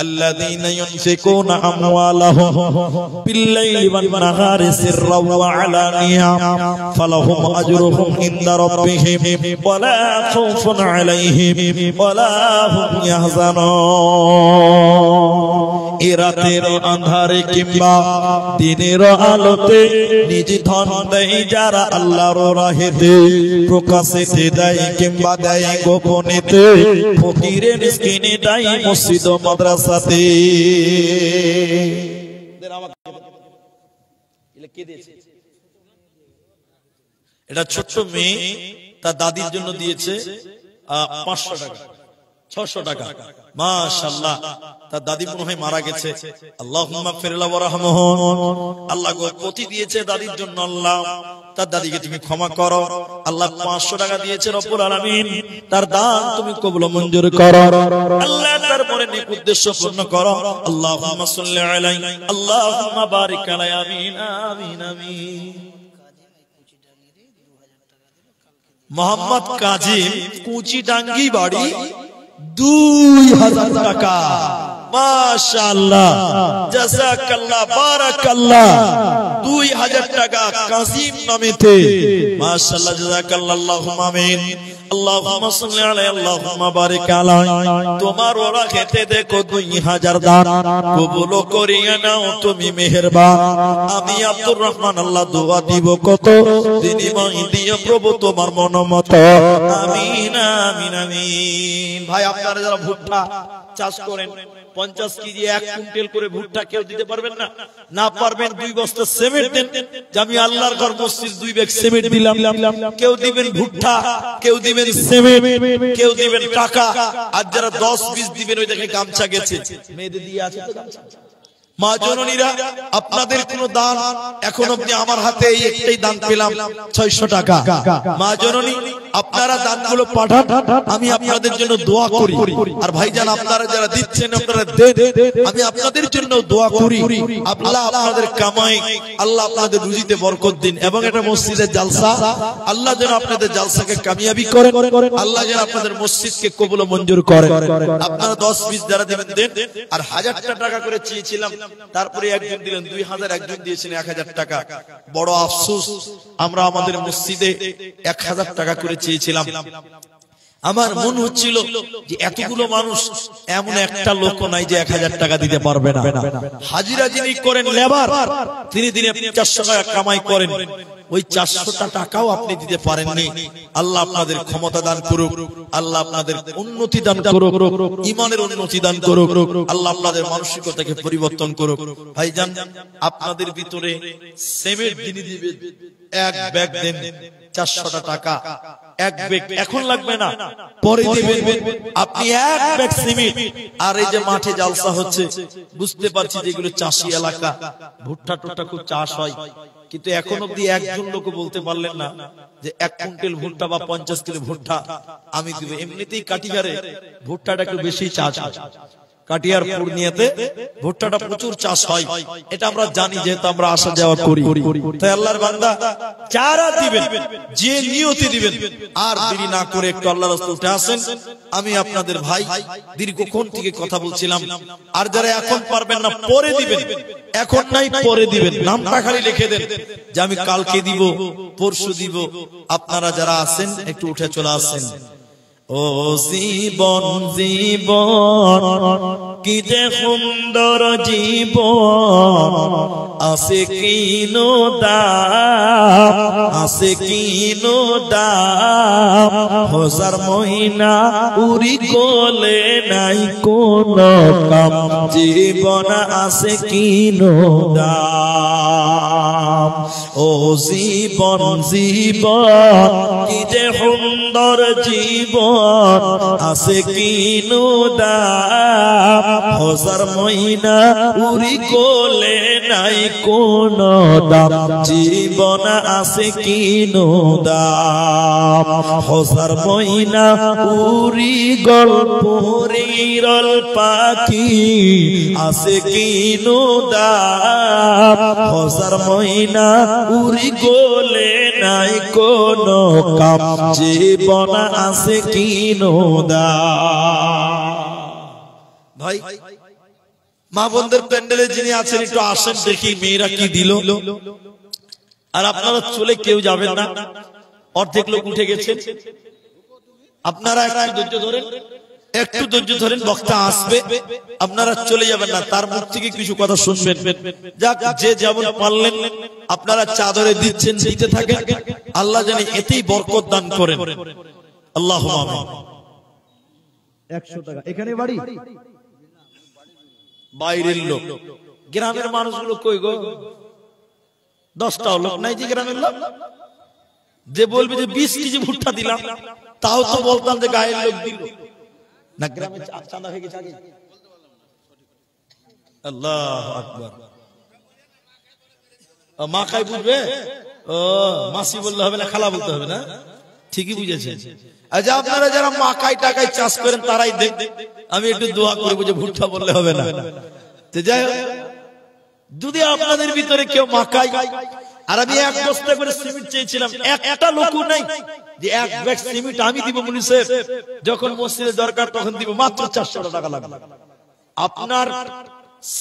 আল্লাযীনা ইউনফিকুনা আমওয়ালাহুম বিল-লাইলি ওয়ান-নাহারি সিররান ওয়া আলানিয়া ফালাহুম আজরুহুম ইনদা রাব্বিহিম ওয়া লা খাউফুন আলাইহিম ওয়া লা হুম ইয়াহজানুন। এ রাতের আঁধারে কিংবা দিনের আলোতে নিজ ধন দেয় যারা আল্লাহর রাহেতে, প্রকাশেতে দেয় কিংবা দেয় গোপনেতে, ফকিরে মিসকিনে দেয় মসজিদ ও মাদ্রাসাতে। এটা ছোট্ট মেয়ে তার দাদির জন্য দিয়েছে 500 টাকা, 600 টাকা। মাশাআল্লাহ, তার দাদি মনে হয় মারা গেছে। আল্লাহুম্মা গফির লাহু ওয়ারহামহু। আল্লাহ গো পতি দিয়েছে দাদির জন্য, আল্লাহ তার দাদিকে তুমি ক্ষমা করো। আল্লাহ 500 টাকা দিয়েছে রব্বুল আলামিন, তার দান তুমি কবুল মঞ্জুর করো। আল্লাহ তার পরে নেক উদ্দেশ্য পূর্ণ করো। আল্লাহুম্মা সাল্লি আলাইহি, আল্লাহুম্মা বারিক আলাইহি। আমিন আমিন আমিন। মোহাম্মদ কাজিম, কুচিডাঙ্গি বাড়ি, 2000 টাকা। মাশাআল্লাহ, জাযাকাল্লাহ, বারাকাল্লাহ। 2000 টাকা কাজিম নামেতে। মাশাআল্লাহ, জাযাকাল্লাহ, আল্লাহুম্মা আমিন। আল্লাহুম্মা সাল্লি আলাইহি, আল্লাহুম্মা বারিক আলাইহি। তোমার ওরা খেতে দেখো 2000 দান কবুল করিয়ে নাও তুমি মেহেরবান। আমি আব্দুর রহমান আল্লাহ দোয়া দিব কত, বিনিময় দিও প্রভু তোমার মনোমত। আমিন আমিন আমিন। ভাই আপনারা যারা ভুট্টা চাষ করেন, 50 কেজি 1 কুইন্টাল করে ভুট্টা কেউ দিতে পারবেন না? না পারবেন 2 বস্তা সিমেন্ট দেন, যে আমি আল্লাহর ঘর মসজিদ 2 ব্যাগ সিমেন্ট দিলাম। কেউ দিবেন ভুট্টা, কেউ দিবেন সিমেন্ট, কেউ দিবেন টাকা। আর যারা 10-20 দিবেন ওই দেখে গামছা গেছে, মেয়েদের দিয়ে আছে তো গামছা। মা জননীরা, আপনাদের কোন দান এখন অবধি আমার হাতে এই একটাই দান পেলাম 600 টাকা। মা জননী, আপনারা দানগুলো পাঠান, আমি আপনাদের জন্য দোয়া করি। আর ভাইজান আপনারা যারা দিচ্ছেন আপনারা দেন, আমি আপনাদের জন্য দোয়া করি। আল্লাহ আপনাদের কামাই, আল্লাহ আপনাদের রুজিতে বরকত দিন। এবং এটা মসজিদের জালসা, আল্লাহ যেন আপনাদের জালসাকে কামিয়াবি করেন, আল্লাহ যেন আপনাদের মসজিদকে কবুল ও মঞ্জুর করেন। আপনারা 10-20 যারা দেবেন দেন। আর 1000 টাকা করে চেয়েছিলাম, তারপরে একজন দিলেন 2000, একজন দিয়েছেন 1000 টাকা। বড় আফসোস, আমরা আমাদের মসজিদে 1000 টাকা করে চেয়েছিলাম। আমার মনে হচ্ছিল যে এতগুলো মানুষ, এমন একটা লোক নাই যে 1000 টাকা দিতে পারবে না। হাজিরা যিনি করেন লেবার, তিনি দিনে 400 টাকা কামাই করেন, ওই 400 টাকাও আপনি দিতে পারেননি। আল্লাহ আপনাদের ক্ষমতা দান করুক, আল্লাহ আপনাদের উন্নতি দান করুক, ঈমানের উন্নতি দান করুক, আল্লাহ আপনাদের মানসিকতাকে পরিবর্তন করুক। ভাইজান, আপনাদের ভিতরে সিমেন্ট যিনি দিবেন 1 ব্যাগ দেন 400 টাকা। 1 ব্যাগ এখন লাগবে না, পরে দিবেন। আপনি 1 ব্যাগ সিমেন্ট। আর এই যে মাঠে জালসা হচ্ছে, বুঝতে পারছি যেগুলো চাষি এলাকা, ভুট্টা টুট্টা খুব চাষ হয়, কিন্তু এখন অব্দি একজন লোক বলতে পারলেন না যে 1 কুইন্টাল ভুট্টা বা 50 কিলো ভুট্টা আমি দিব। এমনিতেই কাটিহারে ভুট্টাটা একটু বেশি চাষ হয়, কাটিহার পূর্ণিয়াতে ভুট্টাটা প্রচুর চাষ হয়, এটা আমরা জানি যেহেতু আমরা আসা যাওয়া করি। তাই আল্লাহর বান্দা যারা দিবেন, যে নিয়তি দিবেন, আর দেরি না করে একটু আল্লাহর রাস্তায় উঠে আসেন। আমি আপনাদের ভাই দীর্ঘক্ষণ থেকে কথা বলছিলাম, আর যারা এখন পারবেন না পরে দিবেন, এখন নাই পরে দিবেন, নামটা খালি লিখে দেন যে আমি কালকে দিব, পরশু দিব। আপনারা যারা আছেন একটু উঠে চলে আসেন। ও জীবন জীবন কি যে সুন্দর জীবন, আছে কিনো দাম, আছে কিনো দাম, হাজার মহিনা উড়ি গলে নাই কোন কাম, জীবন আছে কিনো দাম। ও জীবন জীবন কি যে সুন্দর জীবন, আছে কিনো দাম, হাজার মহিনা উড়ি গলে নাই কোন দাম, জীবন আছে কিনো দাম, হাজার মহিনা উড়ি গল পরিরল পাখি, আছে কিনো দাম, হাজার মহিনা উড়ি গলে নাই কোন কাম, জীবন আছে কিনো দাম। ভাই মা বোনদের প্যান্ডেলে যিনি আছেন একটু আসেন দেখি মেয়েরা কি দিল। আর আপনারা চলে কেউ যাবেন না, অর্ধেক লোক উঠে গেছেন। আপনারা একটু ধৈর্য ধরেন, একটু ধৈর্য ধরেন, বক্তা আসবে, আপনারা চলে যাবেন না, তার মুখ থেকে কিছু কথা শুনবেন। যাক, যে যেমন পারলেন আপনারা চাদরে দিচ্ছেন, দিতে থাকেন, আল্লাহ জানে এতেই বরকত দান করেন। আল্লাহুম্মা আমিন। 100 টাকা এখানে বাড়ি, বাইরের লোক, গ্রামের মানুষগুলো কই গো? 10টাও লোক নাই যে গ্রামের লোক যে বলবে যে 20 কেজি ভুট্টা দিলাম, তাও তো বলতাম যে গায়ের লোক দিল না। গ্রামে চাঁদা হয়ে গেছে আগে। আল্লাহু আকবার। মা খাই বুঝবে, ও মাসি বললে হবে না, খালা বলতে হবে না, ঠিকই বুঝেছেন। আচ্ছা, আপনারা যারা মাকাই টাকায় চাষ করেন তারাই দেখ, আমি একটু দোয়া করবো যে ভুট্টা বললে হবে না। যাই হোক, যদি আপনাদের ভিতরে কেউ মাকাই, আর আমি 1 বস্তা করে সিমেন্ট চেয়েছিলাম, একটা লোকও নাই যে 1 ব্যাগ সিমেন্ট আমি দিব মুনিসে, যখন মসজিদে দরকার তখন দিব, মাত্র 400 টাকা লাগবে। আপনার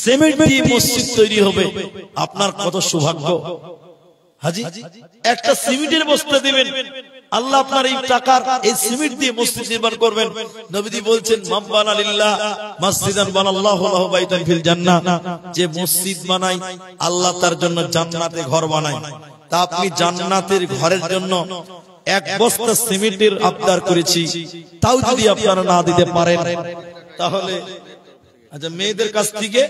সিমেন্ট দিয়ে মসজিদ তৈরি হবে, আপনার কত সৌভাগ্য। হাজি, একটা সিমেন্টের বস্তা দিবেন, আল্লাহ আপনার এই টাকার এই সিমেন্ট দিয়ে মসজিদ নির্মাণ করবেন। নবীজি বলছেন, মান বানা লিল্লাহ মসজিদান বানাল্লাহু লাহু বাইতান ফিল জান্নাহ, যে মসজিদ বানায় আল্লাহ তার জন্য জান্নাতে ঘর বানায়। তা আপনি জান্নাতের ঘরের জন্য 1 বস্তা সিমেন্টের আবদার করেছি, তাও যদি আপনারা না দিতে পারেন, তাহলে আচ্ছা মেয়েদের কাছ থেকে